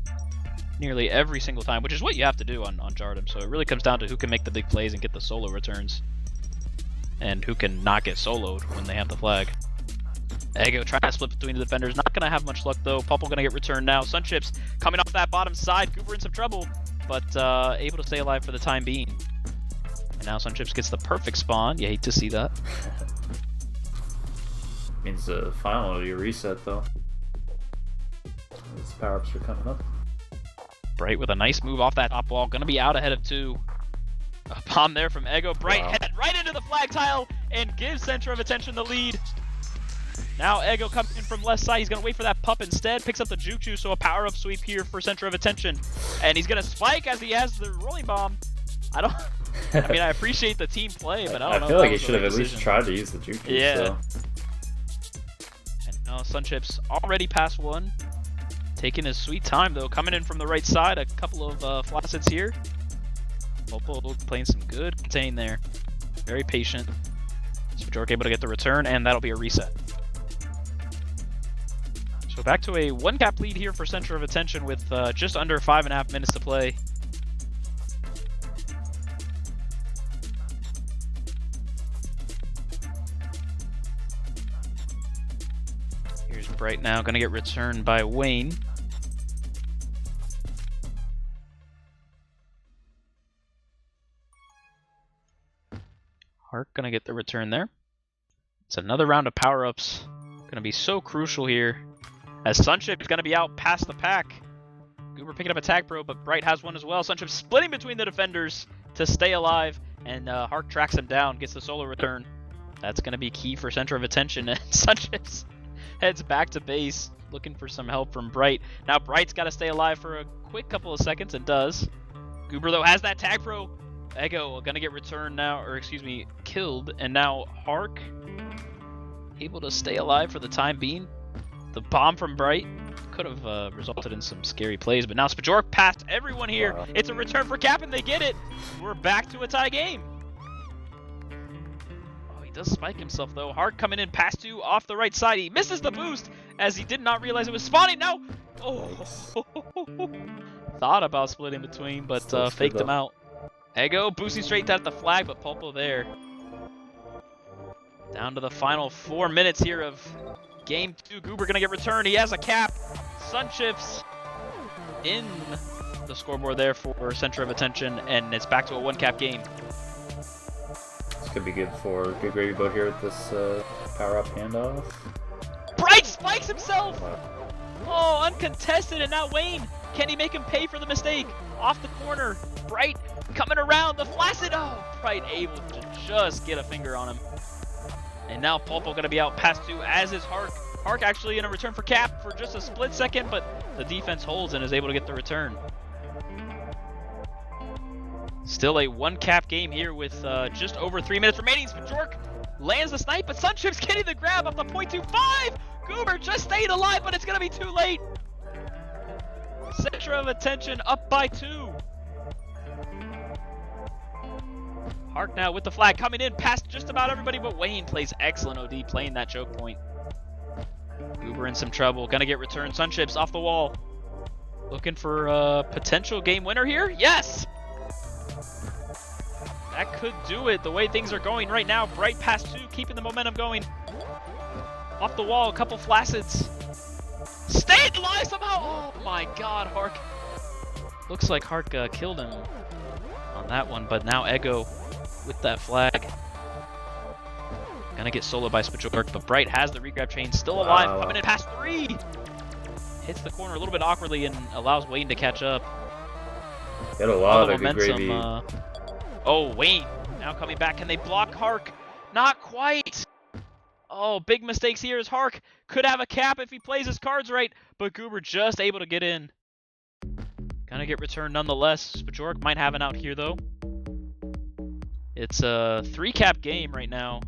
Nearly every single time, which is what you have to do on Jardim. So it really comes down to who can make the big plays and get the solo returns, and who can not get soloed when they have the flag. Ego trying to split between the defenders, not going to have much luck though. Pulpo going to get returned now. Sunchips coming off that bottom side. Goober in some trouble, but able to stay alive for the time being. And now Sunchips gets the perfect spawn. You hate to see that. Means the final will be a reset though. These power-ups are coming up. Bright with a nice move off that top wall. Going to be out ahead of 2. A bomb there from Ego. Bright head right into the flag tile and gives Centra of Attention the lead. Now Ego coming in from left side. He's going to wait for that pup instead. Picks up the Juju, so a power-up sweep here for Centra of Attention. And he's going to spike as he has the rolling bomb. I mean, I appreciate the team play, but I don't know. I feel like he should have at least tried to use the Juju. Yeah. So. And now Sunchips already past 1. Taking his sweet time though, coming in from the right side, a couple of flaccets here. Pulpo playing some good contain there. Very patient. Spajork able to get the return, and that'll be a reset. So back to a 1-cap lead here for Centra of Attention with just under 5.5 minutes to play. Here's Bright now, gonna get returned by Wayne. Hark gonna get the return there. It's another round of power-ups. Gonna be so crucial here, as Sunchip is gonna be out past the pack. Goober picking up a tag pro, but Bright has one as well. Sunchip splitting between the defenders to stay alive, and Hark tracks him down, gets the solo return. That's gonna be key for Centra of Attention, and Sunchip heads back to base, looking for some help from Bright. Now Bright's got to stay alive for a quick couple of seconds, and does. Goober though has that tag pro. Ego gonna get returned now, or excuse me, killed, and now Hark able to stay alive for the time being. The bomb from Bright could have resulted in some scary plays, but now Spajork passed everyone here. Wow. It's a return for Cap, and they get it. We're back to a tie game. Oh, he does spike himself though. Hark coming in past 2 off the right side. He misses the boost as he did not realize it was spawning. Now, oh, thought about splitting between, but faked him out. Ego boosting straight at the flag, but Pulpo there. Down to the final 4 minutes here of game 2. Goober gonna get returned. He has a cap. Sunchips in the scoreboard there for Centra of Attention, and it's back to a 1-cap game. This could be good for Good Gravy Boat here with this power-up handoff. Bright spikes himself! Wow. Oh, uncontested, and now Wayne. Can he make him pay for the mistake? Off the corner. Bright coming around the flaccid. Oh, Bright able to just get a finger on him. And now Pulpo going to be out past 2, as is Hark. Hark actually in a return for Cap for just a split second, but the defense holds and is able to get the return. Still a 1-cap game here with just over 3 minutes remaining. Spajork lands the snipe, but Sunchip's getting the grab up the .25. Goober just stayed alive, but it's going to be too late. Centra of Attention up by 2. Hark now with the flag coming in past just about everybody, but Wayne plays excellent OD playing that choke point. Goober in some trouble, gonna get returned. Sunchips off the wall. Looking for a potential game winner here? Yes! That could do it the way things are going right now. Bright past 2, keeping the momentum going. Off the wall, a couple flaccets. Stayed alive somehow! Oh my god, Hark. Looks like Hark killed him. that one, but now Ego with that flag. Gonna get soloed by Spajork, but Bright has the regrab chain, still alive, coming in past 3! Hits the corner a little bit awkwardly and allows Wayne to catch up. Got a lot of momentum. good gravy. Oh, Wayne now coming back. Can they block Hark? Not quite! Oh, big mistakes here as Hark could have a cap if he plays his cards right, but Goober just able to get in. Gonna get returned nonetheless. Spajork might have an out here though. It's a 3-cap game right now.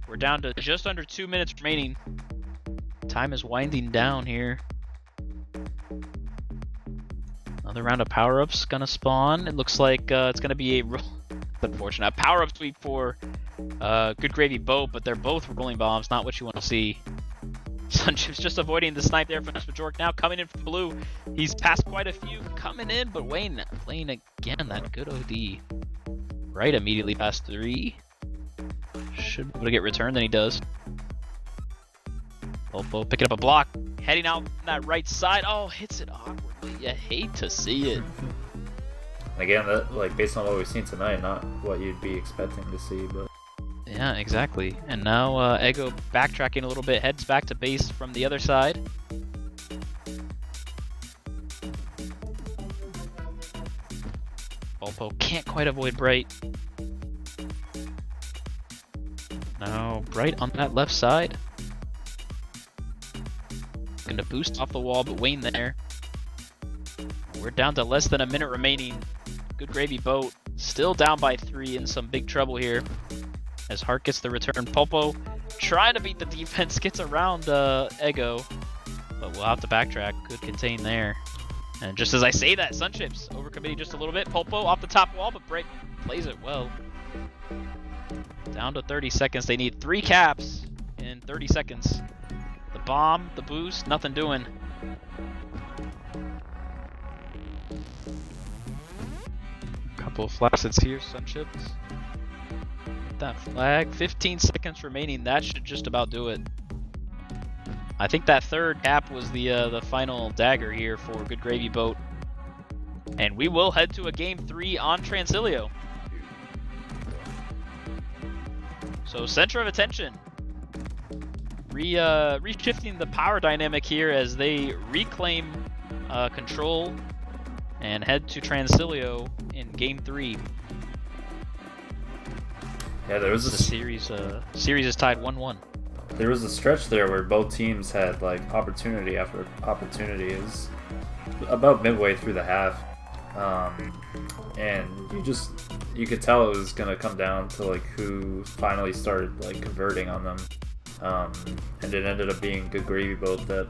We're down to just under 2 minutes remaining. Time is winding down here. Another round of power-ups gonna spawn. It looks like it's gonna be a unfortunate power-up sweep for Good Gravy Boat, but they're both rolling bombs, not what you want to see. Sunchip's just avoiding the snipe there from Spajork. Now coming in from blue. He's passed quite a few coming in, but Wayne playing again that good OD. Right immediately past 3. Should be able to get returned, then he does. Popo picking up a block, heading out that right side. Oh, hits it awkwardly. You hate to see it. Again, that like based on what we've seen tonight, not what you'd be expecting to see, but yeah, exactly. And now Ego backtracking a little bit, heads back to base from the other side. Popo can't quite avoid Bright. Now Bright on that left side. Gonna boost off the wall, but Wayne there. We're down to less than a minute remaining. Good Gravy Boat still down by 3, in some big trouble here. As Hart gets the return, Popo trying to beat the defense, gets around Ego, but we'll have to backtrack. Good contain there. And just as I say that, Sunchips overcommitting just a little bit. Popo off the top wall, but Bright plays it well. Down to 30 seconds. They need 3 caps in 30 seconds. The bomb, the boost, nothing doing. Couple of flaccets here, Sunchips. That flag, 15 seconds remaining. That should just about do it. I think that 3rd cap was the final dagger here for Good Gravy Boat. And we will head to a game 3 on Transilio. So Centra of Attention reshifting the power dynamic here as they reclaim control and head to Transilio in game 3. Yeah, there was the series is tied 1-1. There was a stretch there where both teams had like opportunity after opportunity. It was about midway through the half, and you could tell it was gonna come down to like who finally started like converting on them, and it ended up being Good Gravy Boat that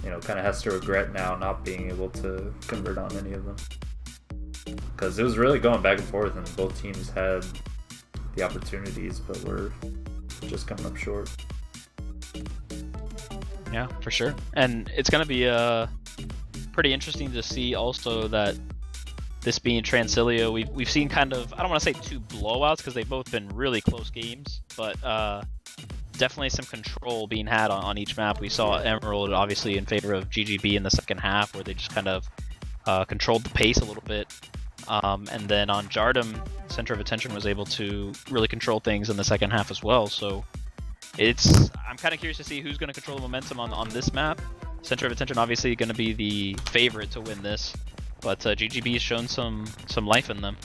kind of has to regret now not being able to convert on any of them, because it was really going back and forth, and both teams had the opportunities, but we're just coming up short. Yeah, for sure. And it's going to be pretty interesting to see also that this being Transilio, we've seen kind of, I don't want to say 2 blowouts because they've both been really close games, but definitely some control being had on each map. We saw Emerald obviously in favor of GGB in the second half, where they just kind of controlled the pace a little bit. And then on Jardum, Centra of Attention was able to really control things in the second half as well. So I'm kind of curious to see who's going to control the momentum on this map. Centra of Attention obviously going to be the favorite to win this, but GGB has shown some life in them.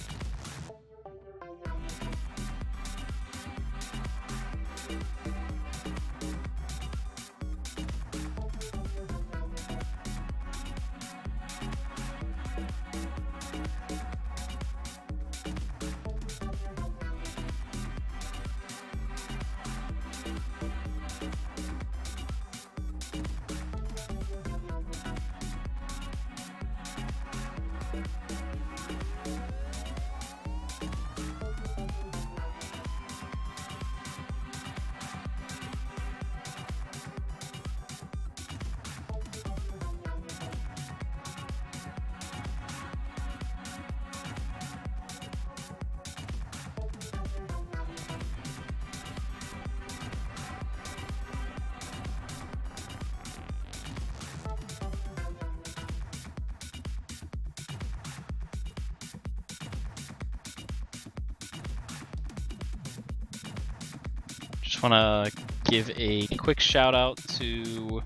Just want to give a quick shout out to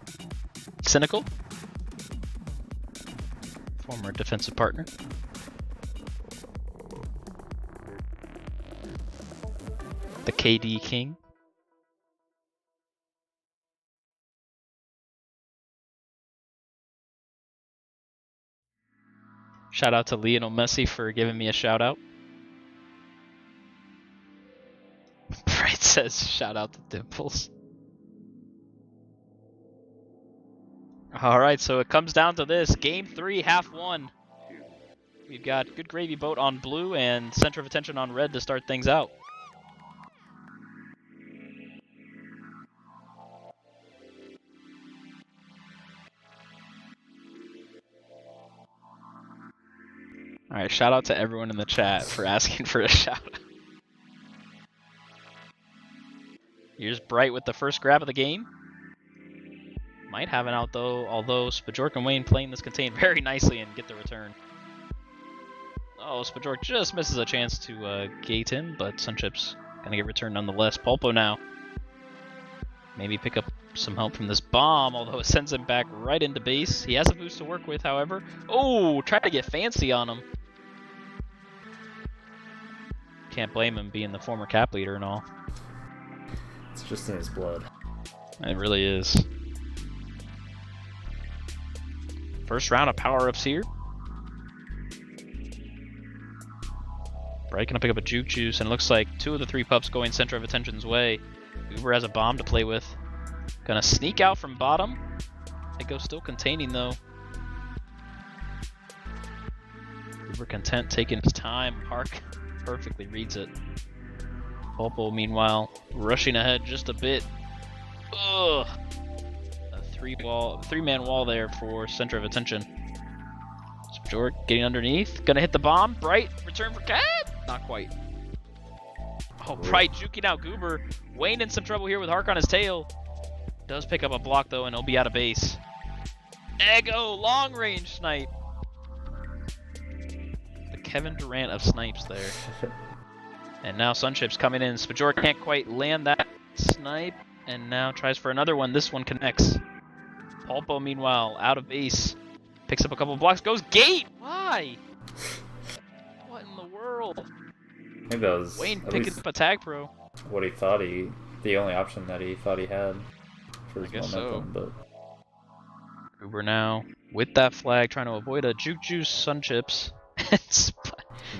Cynical, former defensive partner. The KD King. Shout out to Lionel Messi for giving me a shout out. Bright says shout out to Dimples. Alright, so it comes down to this. Game 3, half 1. We've got Good Gravy Boat on blue and Center of Attention on red to start things out. Alright, shout out to everyone in the chat for asking for a shout out. Here's Bright with the first grab of the game. Might have an out though, although Spajork and Wayne playing this contain very nicely and get the return. Oh, Spajork just misses a chance to gate him, but Sunchip's gonna get returned nonetheless. Pulpo now. Maybe pick up some help from this bomb, although it sends him back right into base. He has a boost to work with, however. Oh, try to get fancy on him. Can't blame him being the former cap leader and all. It's just in his blood. It really is. First round of power-ups here. Bright gonna pick up a Juke Juice, and it looks like 2 of the 3 pups going Center of Attention's way. Uber has a bomb to play with. Gonna sneak out from bottom. Echo still containing though. Uber content taking his time. Hark perfectly reads it. Pulpo meanwhile rushing ahead just a bit. Ugh. A 3-man wall there for Center of Attention. Spajork getting underneath. Gonna hit the bomb. Bright return for cat. Not quite. Oh, Bright juking out Goober. Wayne in some trouble here with Hark on his tail. Does pick up a block though, and he'll be out of base. Ego, long range snipe. The Kevin Durant of snipes there. And now Sunchip's coming in. Spajork can't quite land that snipe, and now tries for another one. This one connects. Pulpo meanwhile out of base. Picks up a couple blocks. Goes gate. Why? What in the world? Maybe that was Wayne picking up a tag pro. What he thought the only option that he thought he had for his So. momentum, but Uber now with that flag trying to avoid a Juke Juice Sunchips.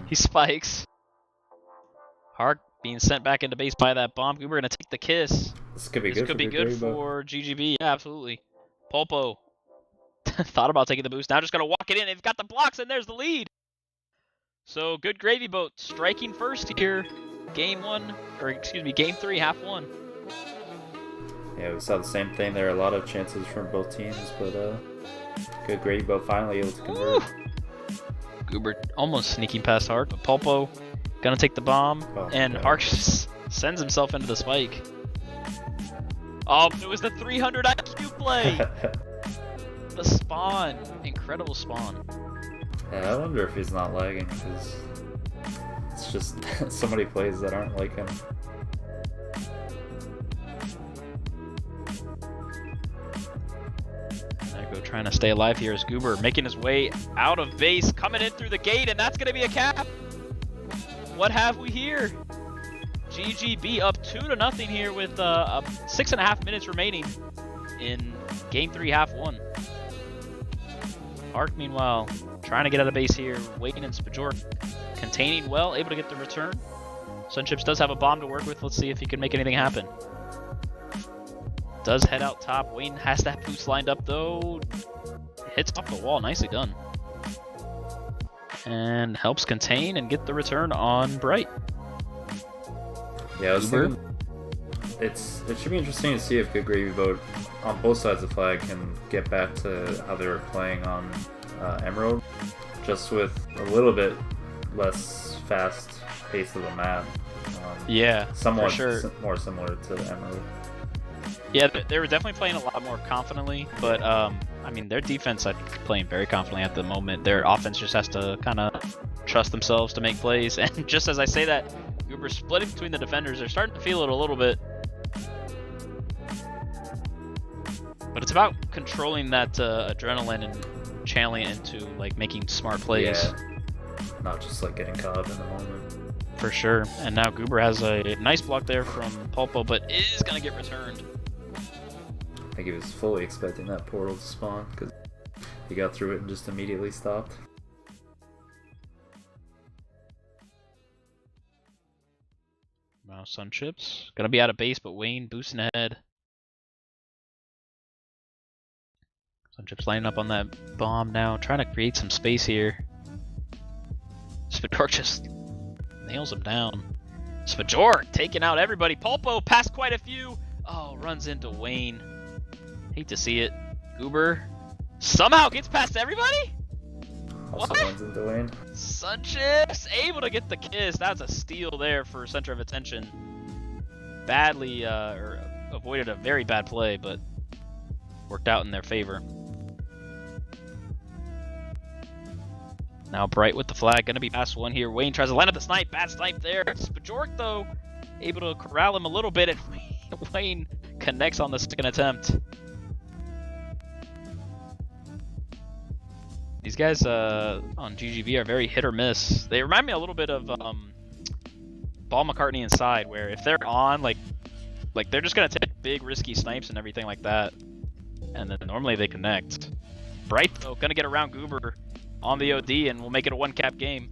He spikes. Hark being sent back into base by that bomb. Uber gonna take the kiss. This could be good for GGB. Yeah, absolutely. Pulpo thought about taking the boost. Now just gonna walk it in. They've got the blocks, and there's the lead. So Good Gravy Boat striking first here. Game 3, half 1. Yeah, we saw the same thing. There are a lot of chances from both teams, but Good Gravy Boat finally able to convert. Goober almost sneaking past Hark, but Pulpo gonna take the bomb, and Hark sends himself into the spike. Oh, it was the 300 IQ play! The spawn. Incredible spawn. Yeah, I wonder if he's not lagging, because it's just so many plays that aren't like him. Echo trying to stay alive here as Goober making his way out of base, coming in through the gate, and that's going to be a cap. What have we here? GGB up 2-0 here with 6.5 minutes remaining in Game 3, half 1. Ark, meanwhile, trying to get out of base here. Wayne and Spajork containing well, able to get the return. Sunchips does have a bomb to work with. Let's see if he can make anything happen. Does head out top. Wayne has that boost lined up, though. Hits off the wall. Nicely done. And helps contain and get the return on Bright. Yeah, I was thinking it should be interesting to see if Good Gravy Boat on both sides of the flag can get back to how they were playing on Emerald, just with a little bit less fast pace of the map. Yeah, somewhat for sure. More similar to Emerald. Yeah, they were definitely playing a lot more confidently, but I mean, their defense, I think, playing very confidently at the moment. Their offense just has to kind of trust themselves to make plays. And just as I say that, Goober's splitting between the defenders. They're starting to feel it a little bit. But it's about controlling that adrenaline and channeling it into like making smart plays. Yeah. Not just like getting caught up in the moment. For sure. And now Goober has a nice block there from Pulpo, but is going to get returned. I think he was fully expecting that portal to spawn because he got through it and just immediately stopped. Now Sunchips going to be out of base, but Wayne boosting ahead. Sunchips lining up on that bomb now, trying to create some space here. Spajork just nails him down. Spajork taking out everybody. Pulpo passed quite a few. Oh, runs into Wayne. Hate to see it. Goober somehow gets past everybody? Also runs into Wayne. Sunchips able to get the kiss. That's a steal there for Center of Attention. Badly or avoided a very bad play, but worked out in their favor. Now Bright with the flag, gonna be past one here. Wayne tries to line up the snipe, bad snipe there. Spajork though, able to corral him a little bit, and Wayne connects on the second attempt. These guys on GGB are very hit or miss. They remind me a little bit of Ball McCartney inside, where if they're on, like they're just gonna take big risky snipes and everything like that, and then normally they connect. Bright though, gonna get around Goober on the OD, and we'll make it a one-cap game.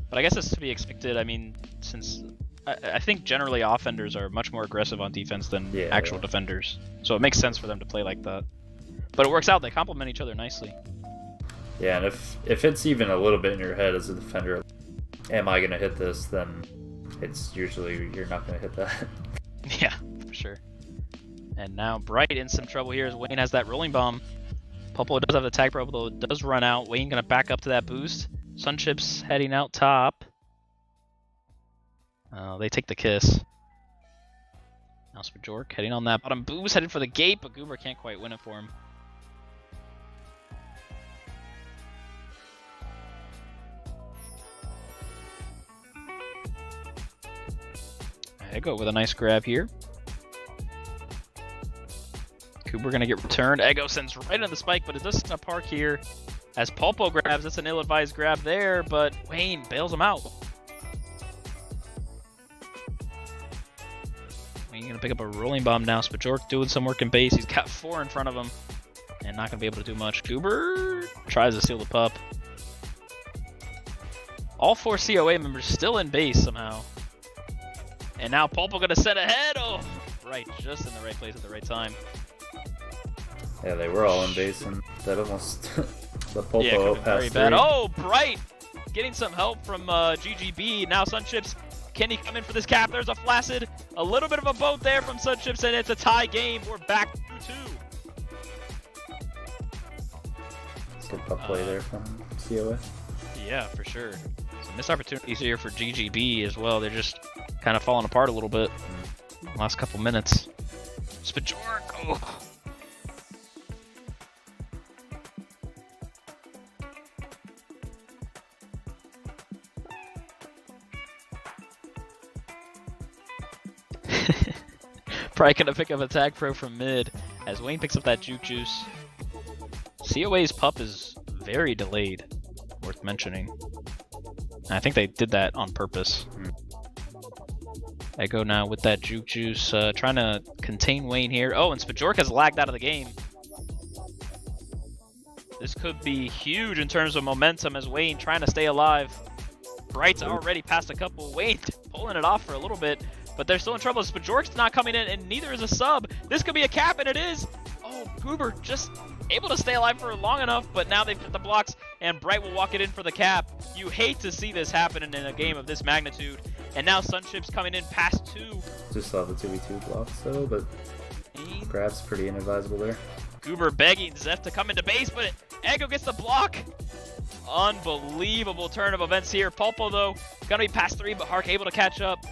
But I guess it's to be expected. I mean, since I think generally offenders are much more aggressive on defense than actual defenders, so it makes sense for them to play like that. But it works out; they complement each other nicely. Yeah, and if it's even a little bit in your head as a defender, am I gonna hit this? Then it's usually you're not gonna hit that. Yeah, for sure. And now Bright in some trouble here as Wayne has that rolling bomb. Pulpo does have the tag probe, though it does run out. Wayne gonna back up to that boost. Sunchips heading out top. They take the kiss. Now Spajork heading on that bottom boost, headed for the gate, but Goober can't quite win it for him. Ego with a nice grab here. Cooper gonna get returned. Ego sends right into the spike, but it does a park here. As Pulpo grabs, that's an ill-advised grab there, but Wayne bails him out. Wayne gonna pick up a rolling bomb now. Spajork doing some work in base. He's got 4 in front of him, and not gonna be able to do much. Cooper tries to steal the pup. All 4 COA members still in base somehow. And now Pulpo gonna set ahead. Oh, right, just in the right place at the right time. Yeah, they were all in base, and that almost the Pulpo very bad. Oh, Bright getting some help from GGB. Now Sunchips, can he come in for this cap? There's a Flaccid, a little bit of a boat there from Sunchips, and it's a tie game. We're back to 2. Good pup play there from COA. Yeah, for sure. Some missed opportunities here for GGB as well. They're just kind of falling apart a little bit in the last couple minutes. Spajork, oh. Probably gonna pick up a tag pro from mid as Wayne picks up that juke juice. COA's pup is very delayed, worth mentioning. And I think they did that on purpose. I go now with that juke juice, trying to contain Wayne here. Oh, and Spajork has lagged out of the game. This could be huge in terms of momentum as Wayne trying to stay alive. Bright's already passed a couple. Wayne pulling it off for a little bit, but they're still in trouble. Spajork's not coming in, and neither is a sub. This could be a cap, and it is. Oh, Goober just able to stay alive for long enough, but now they've hit the blocks, and Bright will walk it in for the cap. You hate to see this happen in a game of this magnitude. And now Sunchips coming in past 2. Just saw the 2v2 blocks though, but grab's pretty inadvisable there. Goober begging Zeph to come into base, but Ego gets the block. Unbelievable turn of events here. Pulpo though, gonna be past 3, but Hark able to catch up.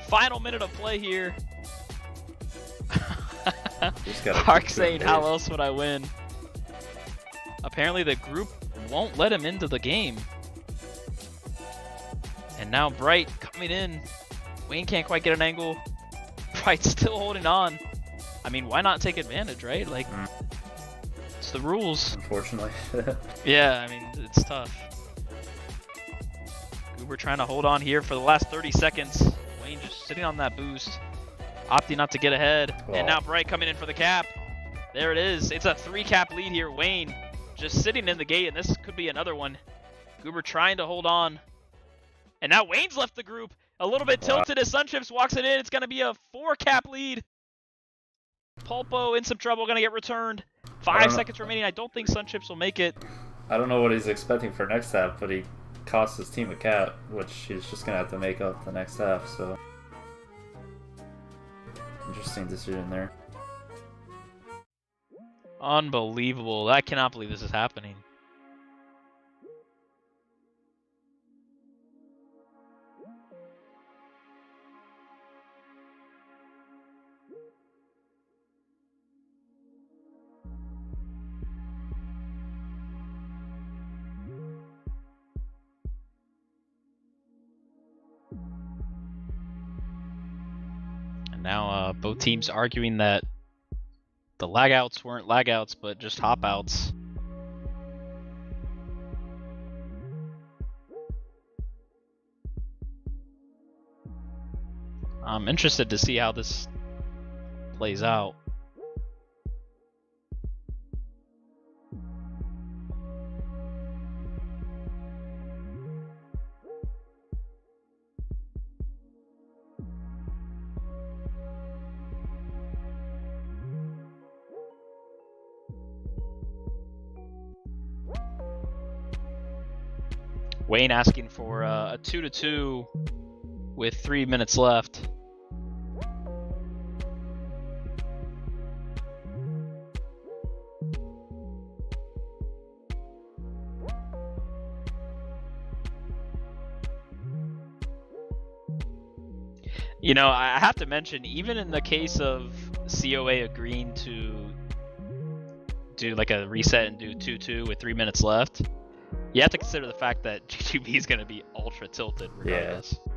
Final minute of play here. Hark saying, how else would I win? Apparently the group won't let him into the game. And now Bright coming in. Wayne can't quite get an angle. Bright still holding on. I mean, why not take advantage, right? Like, it's the rules. Unfortunately. Yeah, I mean, it's tough. Goober trying to hold on here for the last 30 seconds. Wayne just sitting on that boost, opting not to get ahead. Wow. And now Bright coming in for the cap. There it is. It's a 3-cap lead here. Wayne just sitting in the gate, and this could be another one. Goober trying to hold on. And now Wayne's left the group. A little bit tilted as Sunchips walks it in. It's going to be a 4-cap lead. Pulpo in some trouble, going to get returned. 5 seconds remaining. I don't think Sunchips will make it. I don't know what he's expecting for next half, but he cost his team a cap, which he's just going to have to make up the next half, so... Interesting decision there. Unbelievable. I cannot believe this is happening. And now both teams arguing that the lagouts weren't lagouts, but just hopouts. I'm interested to see how this plays out. Wayne asking for a 2-2 with 3 minutes left. You know, I have to mention, even in the case of COA agreeing to do like a reset and do 2-2 with 3 minutes left, you have to consider the fact that GGB is going to be ultra tilted regardless. Yeah.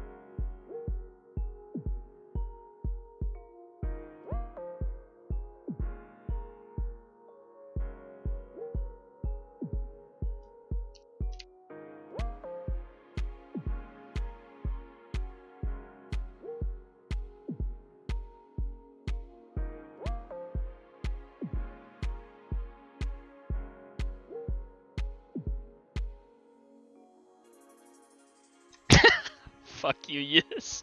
Fuck you, yes.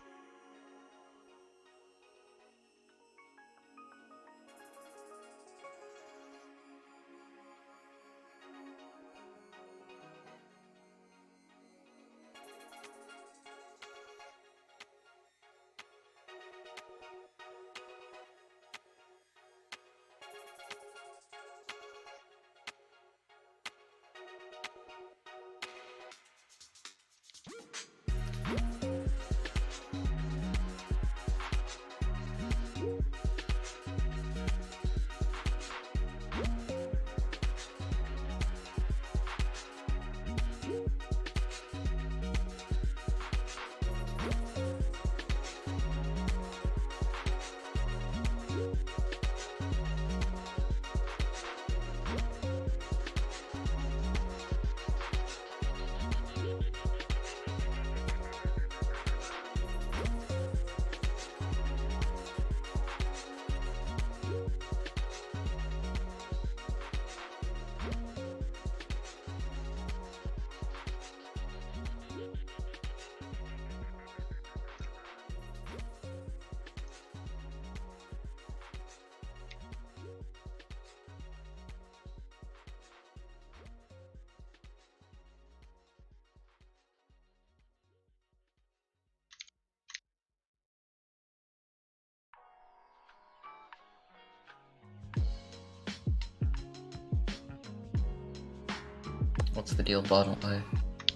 What's the deal bottom way?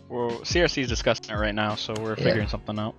Well, CRC is discussing it right now, so we're figuring something out.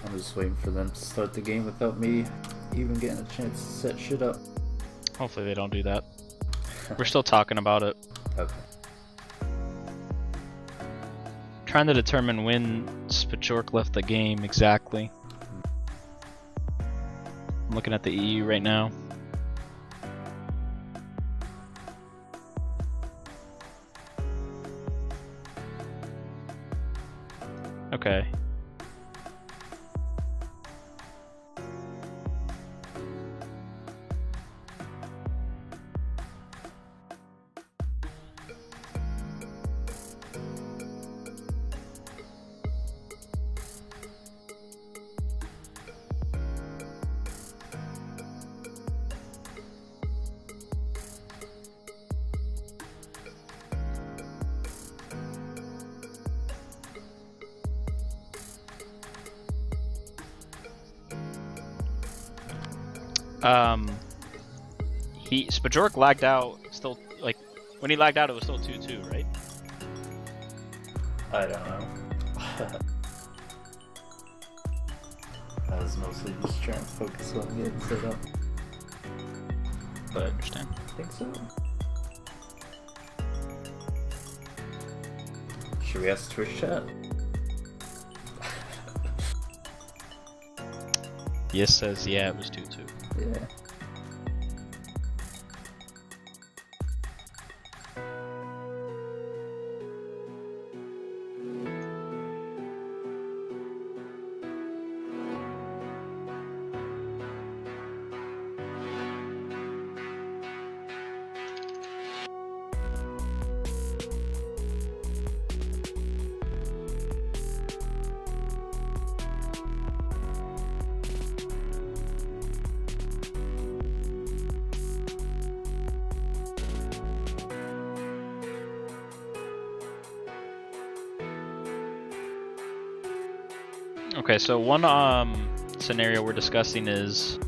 I'm just waiting for them to start the game without me even getting a chance to set shit up. Hopefully they don't do that. We're still talking about it. Okay. Trying to determine when Spajork left the game exactly. I'm looking at the EU right now. Okay. Spajork lagged out still, like, when he lagged out it was still 2-2, right? I don't know. I was mostly just trying to focus on getting set up. But I understand. I think so. Should we ask Twitch chat? Yes says yeah, it was 2-2. Yeah. Okay, so one scenario we're discussing is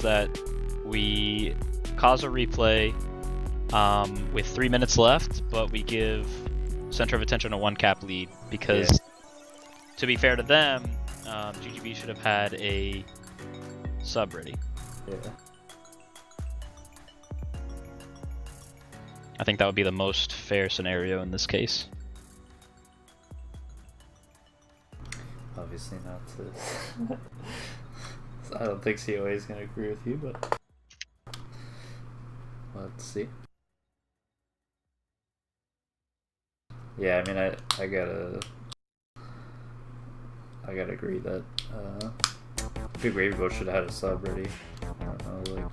that we cause a replay with 3 minutes left, but we give Center of Attention a 1-cap lead because, to be fair to them, GGB should have had a sub ready. Yeah. I think that would be the most fair scenario in this case. Obviously not to. I don't think COA is gonna agree with you, but let's see. Yeah, I mean, I gotta agree that Big Gravy Boat should have had a sub ready. I don't know, like.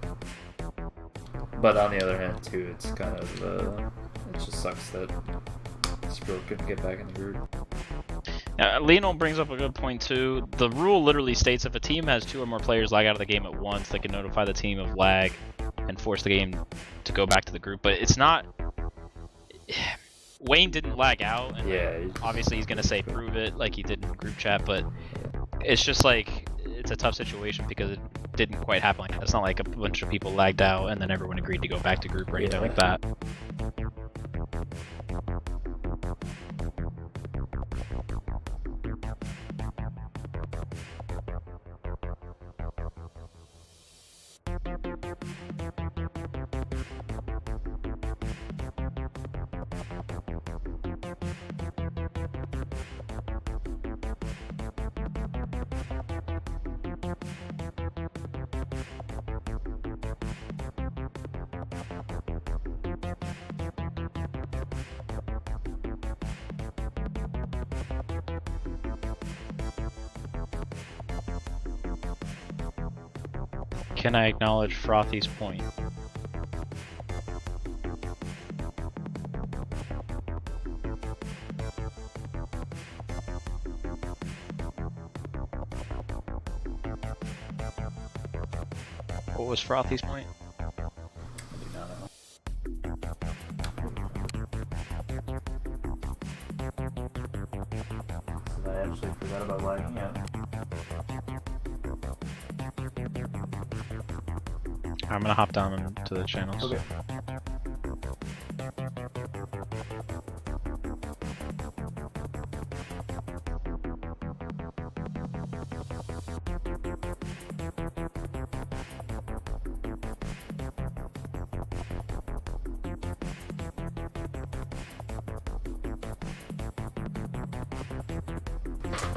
But on the other hand, too, it's kind of it just sucks that Spro couldn't get back in the group. Now, Lionel brings up a good point too. The rule literally states if a team has 2 or more players lag out of the game at once, they can notify the team of lag and force the game to go back to the group. But it's not. Wayne didn't lag out, and Yeah, obviously he's gonna say prove it like he did in group chat. But it's just like it's a tough situation because it didn't quite happen like that. It's not like a bunch of people lagged out and then everyone agreed to go back to group or anything like that. Can I acknowledge Frothy's point? was Frothy's point? I do not know. So I actually forgot about lagging out. I'm gonna hop down into the channels. Okay.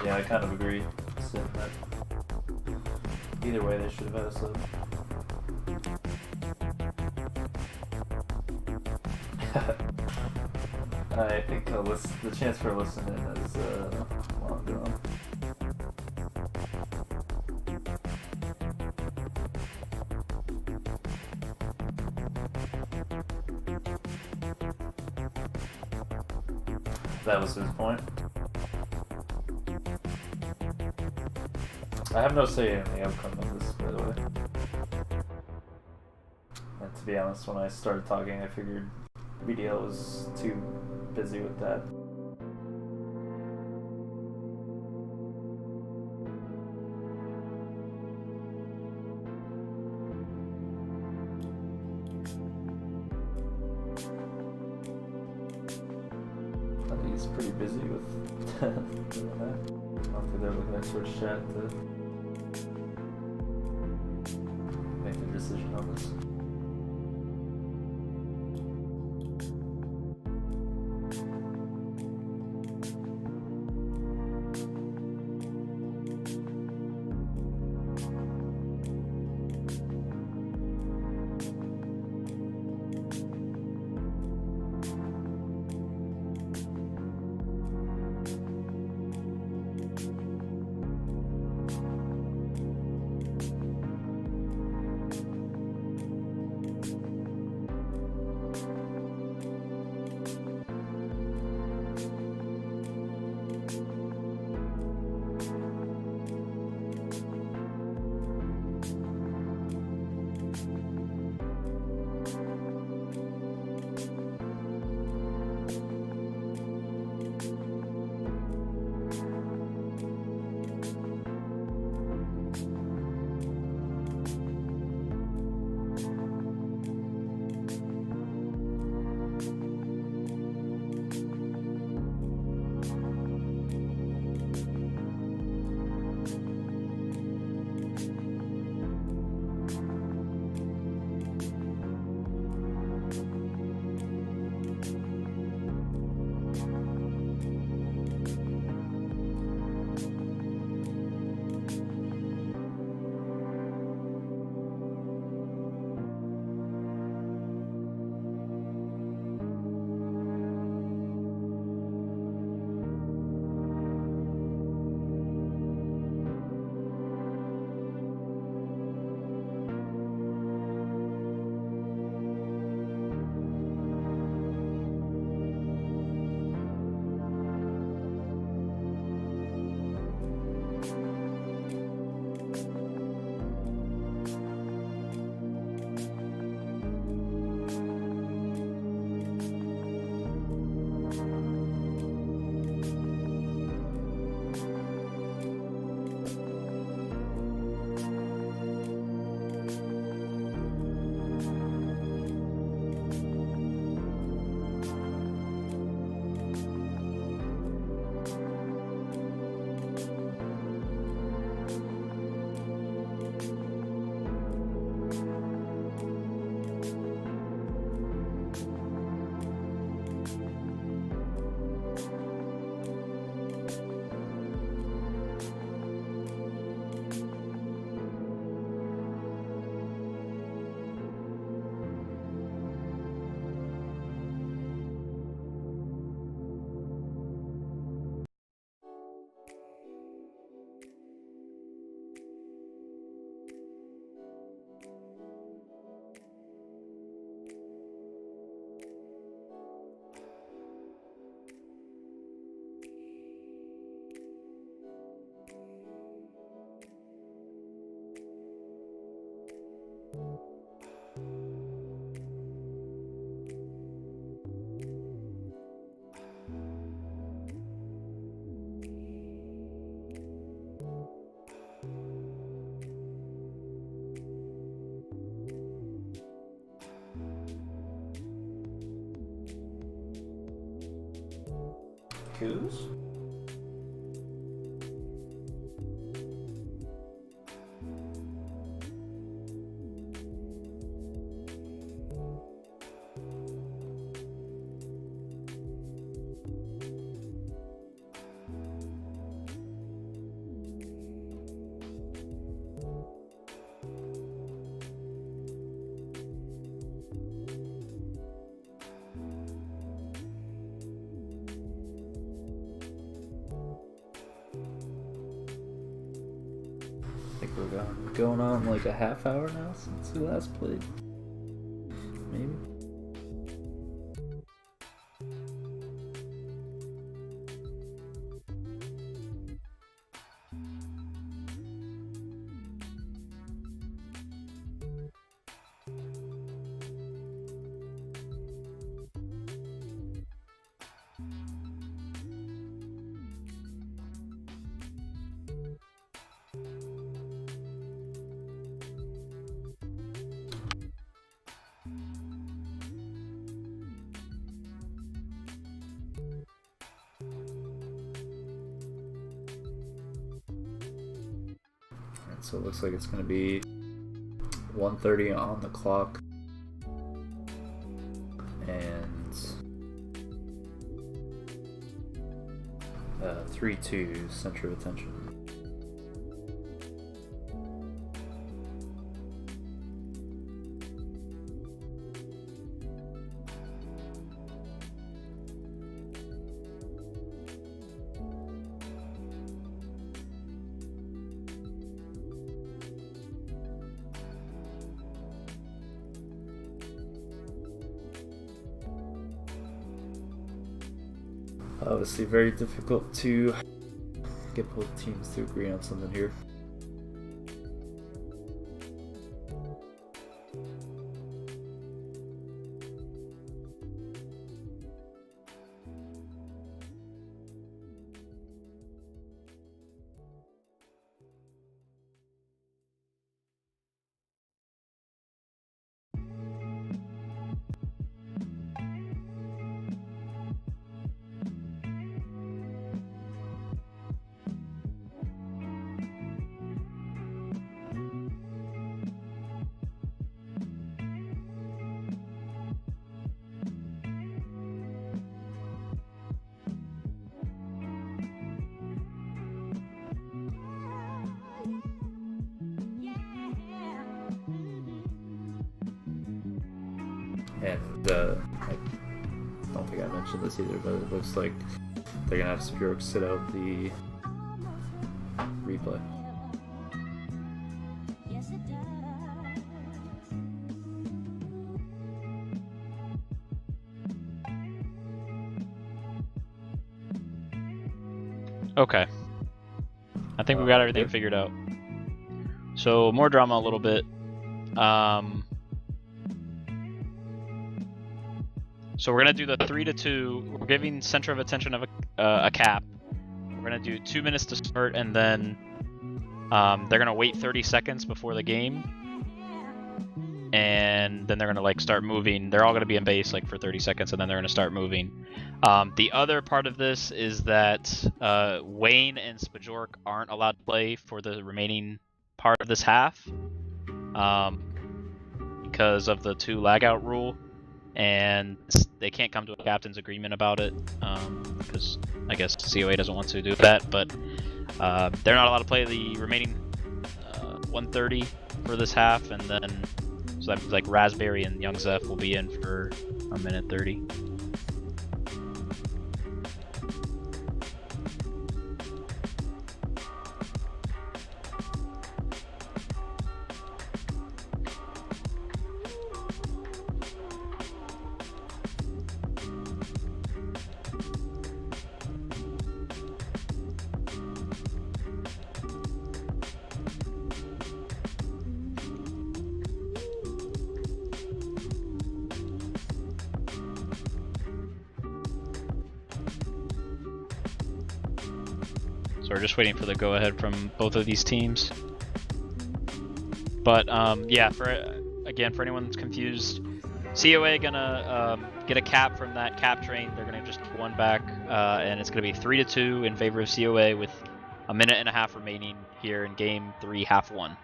Yeah, I kind of agree. Saying that either way, they should have had a sub. I think the chance for a listen in is long gone. That was his point. I have no say in the outcome of this, by the way. And to be honest, when I started talking, I figured BDL was too busy with that. He's pretty busy with doing that. I don't think they're looking at Twitch chat to make their decision on this. Coos? I think we're going on like a half hour now since we last played. Maybe. So it looks like it's going to be 1:30 on the clock, and 3-2 Centra of Attention. Obviously very difficult to get both teams to agree on something here. And I don't think I mentioned this either, but it looks like they're gonna have Spurok sit out the replay. Okay. I think we got everything figured out. So more drama a little bit. So we're gonna do the 3-2. We're giving Centra of Attention of a cap. We're gonna do 2 minutes to start, and then they're gonna wait 30 seconds before the game, and then they're gonna like start moving. They're all gonna be in base like for 30 seconds, and then they're gonna start moving. The other part of this is that Wayne and Spajork aren't allowed to play for the remaining part of this half because of the 2 lag out rule. And they can't come to a captain's agreement about it because I guess COA doesn't want to do that, but they're not allowed to play the remaining 130 for this half, and then so that means like Raspberry and Young Zeph will be in for 1 minute 30. So we're just waiting for the go-ahead from both of these teams. But yeah, for anyone that's confused, COA gonna get a cap from that cap train. They're gonna just one back, and it's gonna be 3-2 in favor of COA with a minute and a half remaining here in game 3, half 1.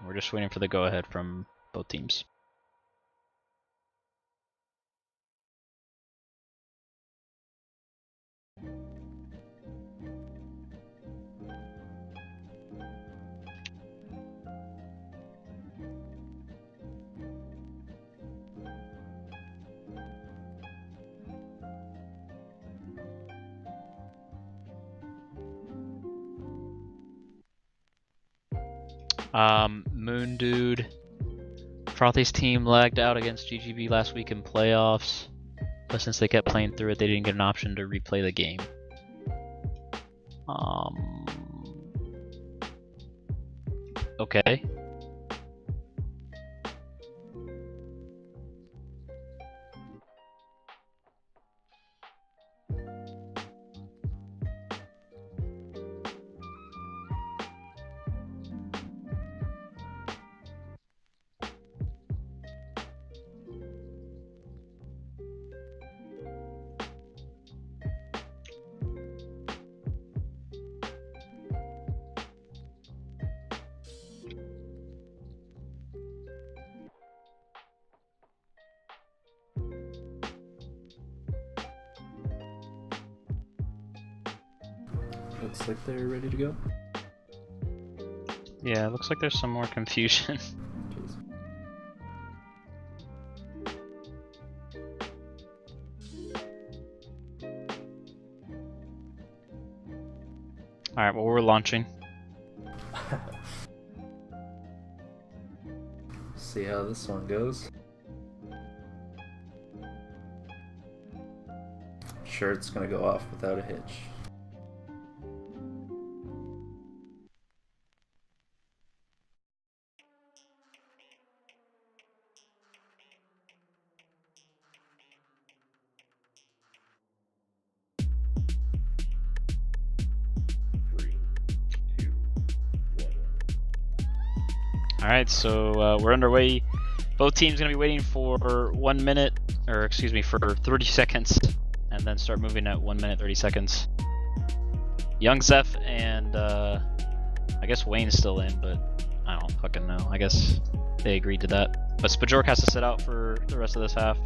We're just waiting for the go-ahead from both teams. Moon Dude. Frothy's team lagged out against GGB last week in playoffs, but since they kept playing through it, they didn't get an option to replay the game. Okay. Looks like they're ready to go. Yeah, it looks like there's some more confusion. Jeez. Alright, well, we're launching. See how this one goes. Sure, it's gonna go off without a hitch. Alright, so we're underway. Both teams going to be waiting for 1 minute, or excuse me, for 30 seconds, and then start moving at 1 minute, 30 seconds. Young Zeph and I guess Wayne's still in, but I don't fucking know. I guess they agreed to that. But Spajork has to sit out for the rest of this half.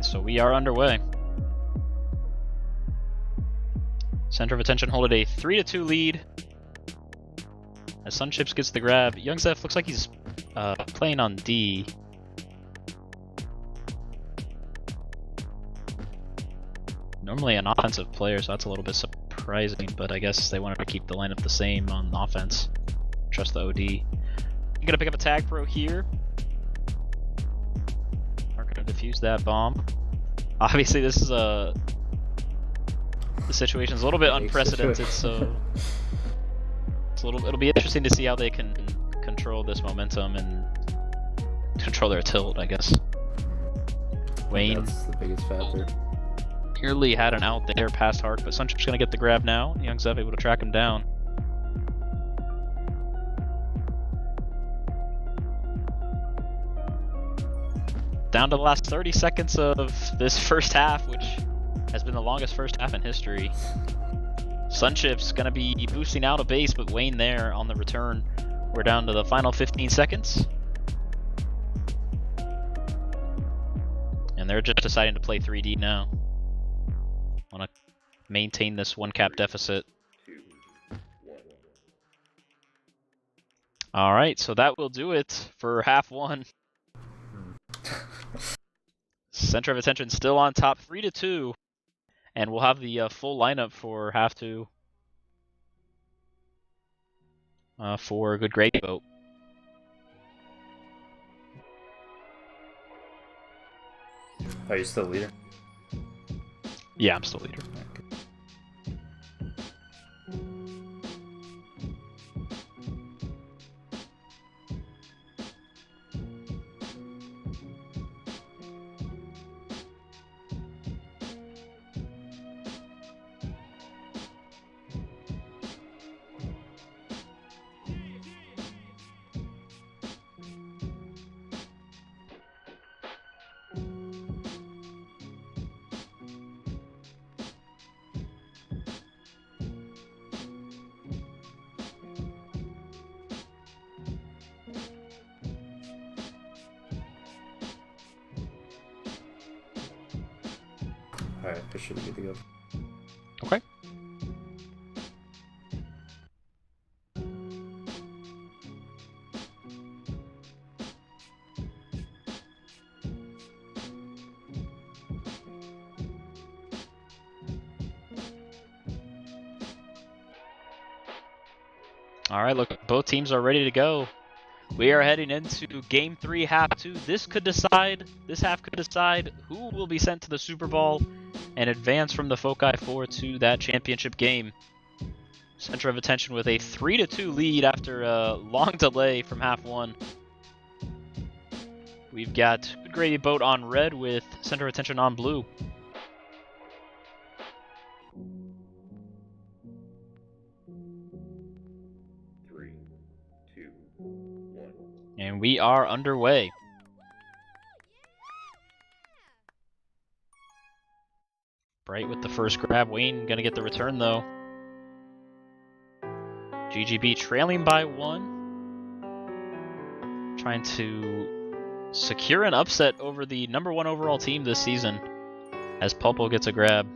So we are underway. Center of attention holding a 3-2 lead. As Sunships gets the grab, Young Zeph looks like he's playing on D. Normally an offensive player, so that's a little bit surprising, but I guess they wanted to keep the lineup the same on offense. Trust the OD. You're gonna pick up a tag pro here. Are gonna defuse that bomb. Obviously, this is the situation is a little bit unprecedented, so it'll be interesting to see how they can control this momentum and control their tilt, I guess. Wayne, that's the biggest factor. nearly had an out there past Hark, but Sunchip's gonna get the grab now. Young Zev able to track him down. Down to the last 30 seconds of this first half, which has been the longest first half in history. Sunchip's gonna be boosting out a base, but Wayne there on the return. We're down to the final 15 seconds. And they're just deciding to play 3D now. Want to maintain this one cap deficit. Alright, so that will do it for half one. Center of attention still on top, 3-2, and we'll have the full lineup for half two for a good grade vote. Are you still leader? Yeah, I'm still leader. Alright, this should be good to go. Okay. All right, look, both teams are ready to go. We are heading into Game 3, Half 2. This half could decide who will be sent to the Super Bowl and advance from the Foci 4 to that championship game. Center of attention with a 3-2 lead after a long delay from Half 1. We've got Good Gravy Boat on red with center of attention on blue. And we are underway. Bright with the first grab. Wayne gonna get the return though. GGB trailing by 1. Trying to secure an upset over the #1 overall team this season as Pulpo gets a grab.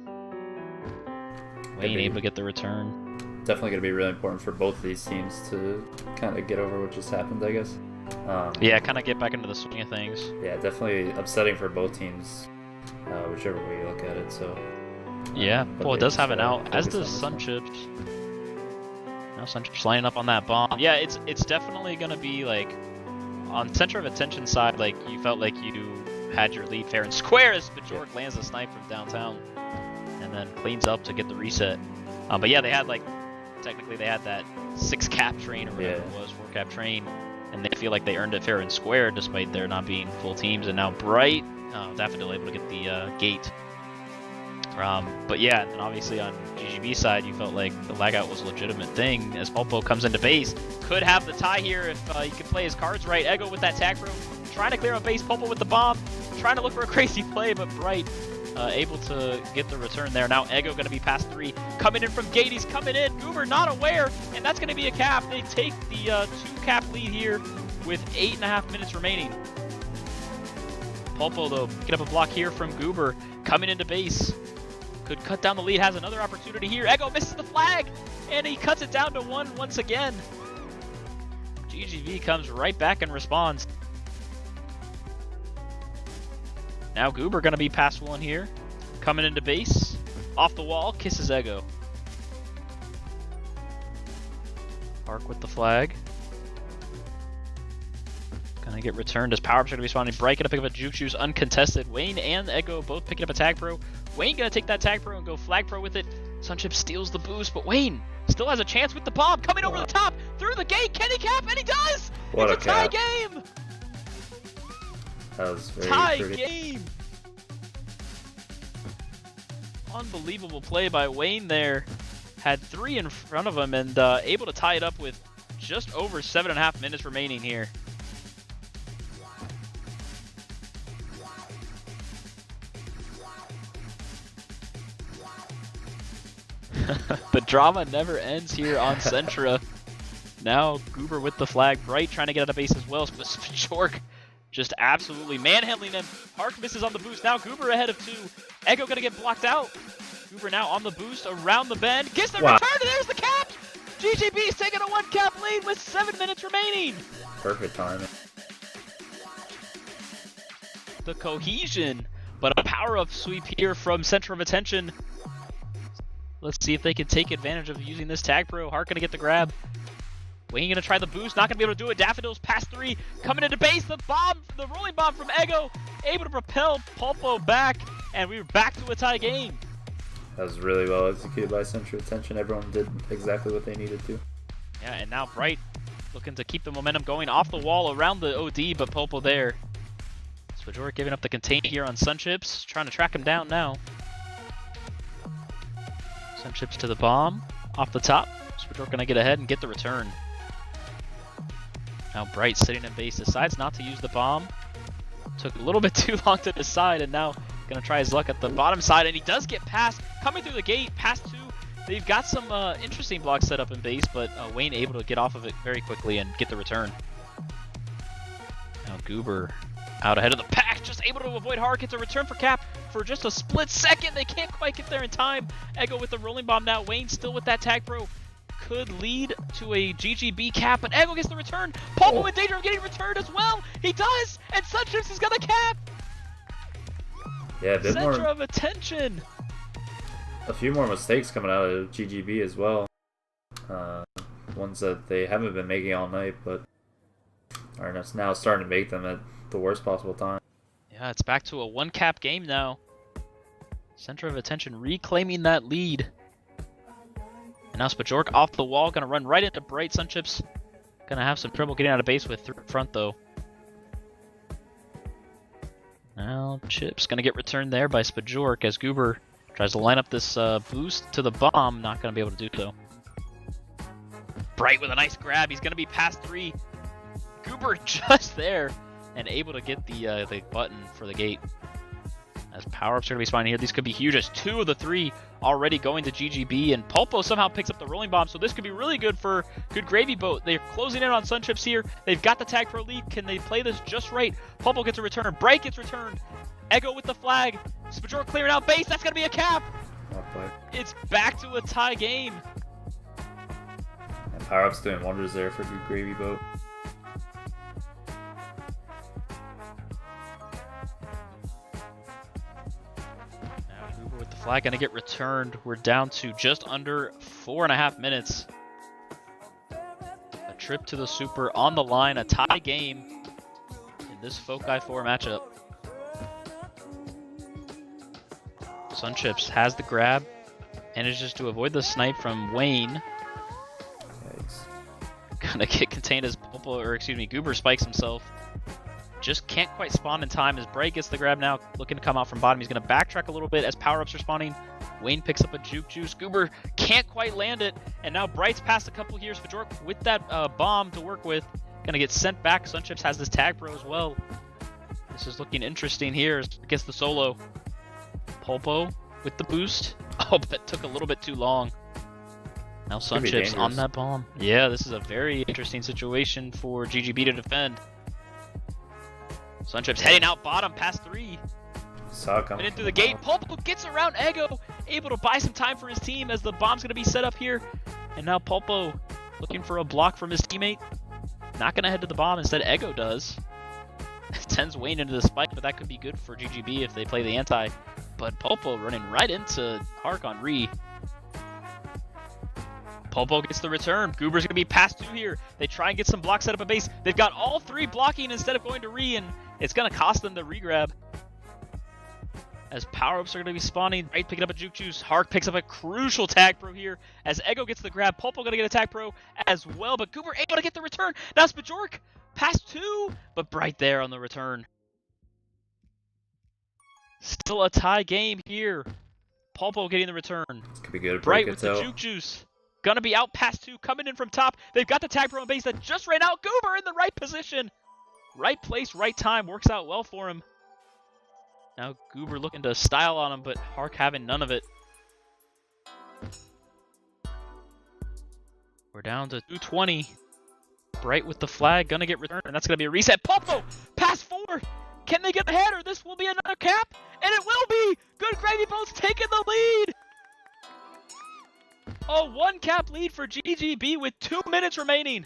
Wayne able to get the return. Definitely going to be really important for both of these teams to kind of get over what just happened, I guess. Yeah, kind of get back into the swing of things. Yeah, definitely upsetting for both teams, whichever way you look at it. So. Yeah, well, it does have an out, as does Sunchips. Now Sunchips lining up on that bomb. Yeah, it's definitely gonna be like on center of attention side. Like you felt like you had your lead fair and square as Bajork lands a snipe from downtown, and then cleans up to get the reset. But yeah, they had technically they had that 6 cap train or whatever it was, 4 cap train. And they feel like they earned it fair and square despite there not being full teams. And now Bright, Daffodil able to get the gate. But yeah, and obviously on GGB side, you felt like the lag out was a legitimate thing as Pulpo comes into base. Could have the tie here if he can play his cards right. Ego with that tag room, trying to clear a base. Pulpo with the bomb, trying to look for a crazy play, but Bright able to get the return there. Now Ego going to be past 3, coming in from gate. He's coming in. Goober not aware, and that's going to be a cap. They take the 2-cap lead here with 8.5 minutes remaining. Pulpo though picking up a block here from Goober, coming into base. Could cut down the lead. Has another opportunity here. Ego misses the flag, and he cuts it down to 1 once again. GGV comes right back and responds. Now Goober going to be past 1 here. Coming into base. Off the wall. Kisses Ego. Arc with the flag. Gonna get returned as Power Up's going to be spawning. Bright gonna pick up a Juke Juice uncontested. Wayne and Ego both picking up a Tag Pro. Wayne gonna take that Tag Pro and go Flag Pro with it. Sunchip steals the boost, but Wayne still has a chance with the bomb. Coming over the top, through the gate. Can he cap? And he does! What it's a tie game! That was very tie pretty. Game! Unbelievable play by Wayne there. Had 3 in front of him and able to tie it up with just over 7.5 minutes remaining here. The drama never ends here on Centra. Now Goober with the flag. Bright trying to get out of base as well. But Bajork just absolutely manhandling him. Hark misses on the boost. Now Goober ahead of 2. Ego gonna get blocked out. Goober now on the boost around the bend. Gets the return, and there's the cap! GGB's taking a 1-cap lead with 7 minutes remaining. Perfect timing. The cohesion, but a power-up sweep here from Center of Attention. Let's see if they can take advantage of using this Tag Pro. Hart gonna get the grab. Wayne gonna try the boost, not gonna be able to do it. Daffodil's past 3, coming into base. The bomb, the rolling bomb from Ego, able to propel Pulpo back, and we were back to a tie game. That was really well executed by Central Attention. Everyone did exactly what they needed to. Yeah, and now Bright looking to keep the momentum going off the wall around the OD, but Pulpo there. Bajork giving up the contain here on Sunchips, trying to track him down now. Sunchips to the bomb, off the top. Bajork gonna get ahead and get the return. Now Bright sitting in base, decides not to use the bomb. Took a little bit too long to decide, and now gonna try his luck at the bottom side, and he does get past, coming through the gate, past 2. They've got some interesting blocks set up in base, but Wayne able to get off of it very quickly and get the return. Now Goober out ahead of the pack, just able to avoid Hark. It's a return for Cap for just a split second. They can't quite get there in time. Ego with the rolling bomb now. Wayne still with that tag pro. Could lead to a GGB Cap, but Ego gets the return. Pulpo in danger of getting returned as well. He does, and Sunchips has got the Cap. Yeah, a bit Center more. of attention. A few more mistakes coming out of GGB as well. Ones that they haven't been making all night, but are now starting to make them at the worst possible time. Yeah, it's back to a 1-cap game now. Center of attention reclaiming that lead. And now Spajork off the wall, gonna run right into Bright. Sunchips gonna have some trouble getting out of base with front though. Now Chips gonna get returned there by Spajork as Goober tries to line up this boost to the bomb. Not gonna be able to do so. Bright with a nice grab. He's gonna be past 3. Goober just there and able to get the button for the gate. As power-ups are going to be spawning here. These could be huge as 2 of the 3 already going to GGB. And Pulpo somehow picks up the rolling bomb. So this could be really good for Good Gravy Boat. They're closing in on Sunchips here. They've got the tag pro lead. Can they play this just right? Pulpo gets a return. Bright gets returned. Ego with the flag. Spajor clearing out base. That's going to be a cap. It's back to a tie game. And power-ups doing wonders there for Good Gravy Boat. With the flag gonna get returned. We're down to just under 4.5 minutes. A trip to the super on the line, a tie game in this Foci 4 matchup. Sunchips has the grab, manages to avoid the snipe from Wayne. Yikes. Gonna get contained as Goober spikes himself. Just can't quite spawn in time as Bright gets the grab now, looking to come out from bottom. He's going to backtrack a little bit as power-ups are spawning. Wayne picks up a juke juice. Goober can't quite land it, and now Bright's passed a couple here. Spajork with that bomb to work with. Going to get sent back. Sunchips has this tag pro as well. This is looking interesting here as it gets the solo. Pulpo with the boost. Oh, but that took a little bit too long. Now Sunchips on that bomb. Yeah, this is a very interesting situation for GGB to defend. Sunchips heading out bottom past 3. Coming in through the gate. Pulpo gets around Ego, able to buy some time for his team as the bomb's going to be set up here. And now Pulpo looking for a block from his teammate. Not going to head to the bomb. Instead, Ego does. Sends Wayne into the spike, but that could be good for GGB if they play the anti. But Pulpo running right into Hark on Re. Pulpo gets the return. Goober's going to be past 2 here. They try and get some blocks set up at base. They've got all 3 blocking instead of going to Re, and it's going to cost them the regrab. As power-ups are going to be spawning. Right picking up a juke juice. Hark picks up a crucial tag pro here. As Ego gets the grab. Pulpo going to get a tag pro as well, but Goober able to get the return. Now Spajork past 2, but Bright there on the return. Still a tie game here. Pulpo getting the return. This could be good. Bright with the juke juice. Gonna be out past 2, coming in from top. They've got the tag pro on base that just ran out. Goober in the right position. Right place, right time. Works out well for him. Now Goober looking to style on him, but Hark having none of it. We're down to 220. Bright with the flag. Gonna get returned, and that's gonna be a reset. Pulpo past 4. Can they get ahead, or this will be another cap? And it will be! Good Gravy Boat's taking the lead! A 1-cap lead for GGB with 2 minutes remaining.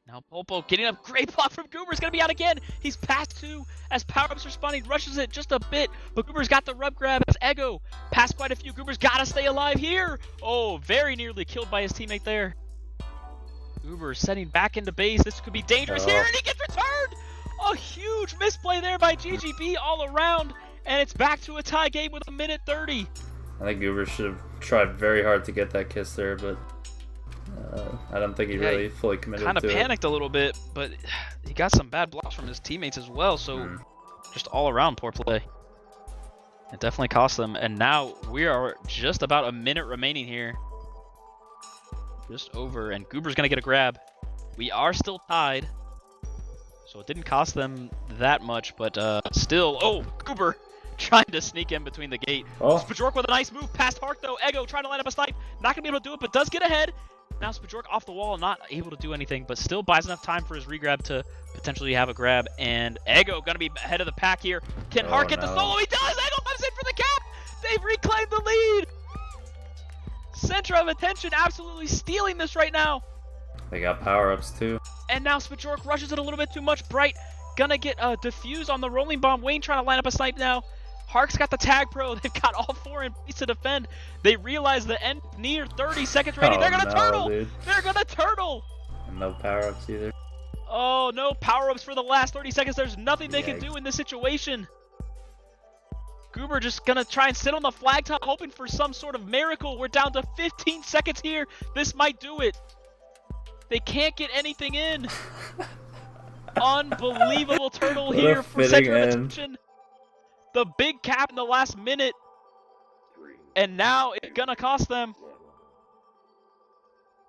Now Pulpo getting up. Great block from Goober. Is going to be out again. He's past 2 as power-ups are spawning. Rushes it just a bit, but Goober's got the rub grab as Ego passed quite a few. Goober's got to stay alive here. Oh, very nearly killed by his teammate there. Goober setting back into base. This could be dangerous here, and he gets returned. A huge misplay there by GGB all around. And it's back to a tie game with 1:30. I think Goober should have tried very hard to get that kiss there, but I don't think he really fully committed to it. Kind of panicked a little bit, but he got some bad blocks from his teammates as well, so just all around poor play. It definitely cost them, and now we are just about a minute remaining here. Just over, and Goober's going to get a grab. We are still tied, so it didn't cost them that much, but still, oh, Goober trying to sneak in between the gate. Spajork with a nice move past Hark though. Ego trying to line up a snipe. Not going to be able to do it, but does get ahead. Now Spajork off the wall, not able to do anything, but still buys enough time for his regrab to potentially have a grab. And Ego gonna be ahead of the pack here. Can Hart get the solo? He does! Ego comes in for the cap! They've reclaimed the lead! Centra of Attention absolutely stealing this right now. They got power-ups too. And now Spajork rushes it a little bit too much. Bright gonna get a defuse on the rolling bomb. Wayne trying to line up a snipe now. Hark's got the tag pro. They've got all 4 in place to defend. They realize the end near 30 seconds rating. They're gonna turtle. Dude. They're gonna turtle. And no power-ups either. Oh, no power-ups for the last 30 seconds. There's nothing they can do in this situation. Goober just gonna try and sit on the flag top, hoping for some sort of miracle. We're down to 15 seconds here. This might do it. They can't get anything in. Unbelievable turtle here for Centra of Attention. The big cap in the last minute, and now it's gonna cost them.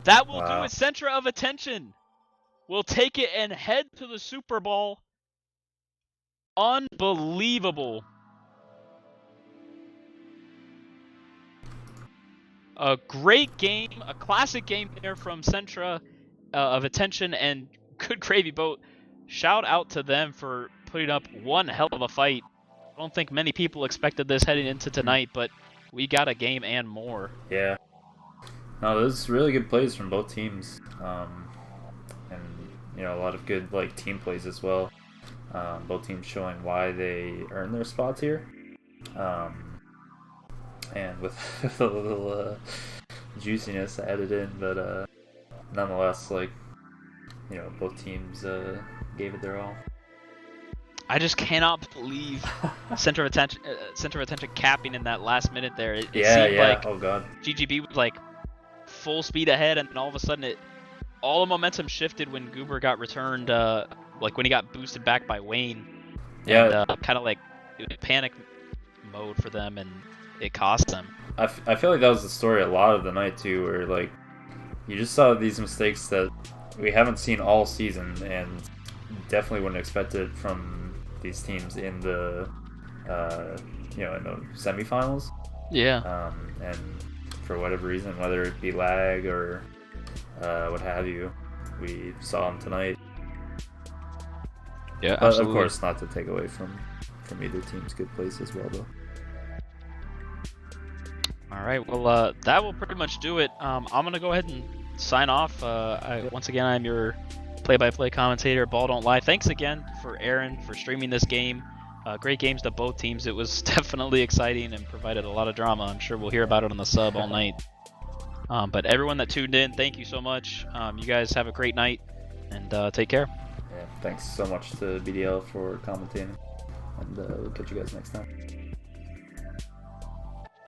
That will do it. Centra of Attention will take it and head to the Super Bowl. Unbelievable. A great game, a classic game there from Centra of Attention, and good gravy boat. Shout out to them for putting up one hell of a fight. I don't think many people expected this heading into tonight, but we got a game and more. Yeah. No, there's really good plays from both teams, and you know, a lot of good like team plays as well. Both teams showing why they earned their spots here, and with a little juiciness added in, but nonetheless, like, you know, both teams gave it their all. I just cannot believe Centra of Attention capping in that last minute there. It seemed like oh god, GGB was like full speed ahead, and then all of a sudden all the momentum shifted when Goober got returned, like when he got boosted back by Wayne. Yeah. And, kind of like it was panic mode for them, and it cost them. I feel like that was the story a lot of the night too, where like you just saw these mistakes that we haven't seen all season, and definitely wouldn't expect it from these teams in the you know, in the semifinals. Yeah. And for whatever reason, whether it be lag or what have you, we saw them tonight. Yeah, but absolutely. Of course, not to take away from either team's good plays as well, though. All right, well, that will pretty much do it. I'm gonna go ahead and sign off. Once again, I'm your play-by-play commentator, Ball Don't Lie. Thanks again for Aaron for streaming this game. Great games to both teams. It was definitely exciting and provided a lot of drama. I'm sure we'll hear about it on the sub all night. But everyone that tuned in, thank you so much. You guys have a great night, and take care. Yeah, thanks so much to BDL for commentating, and we'll catch you guys next time.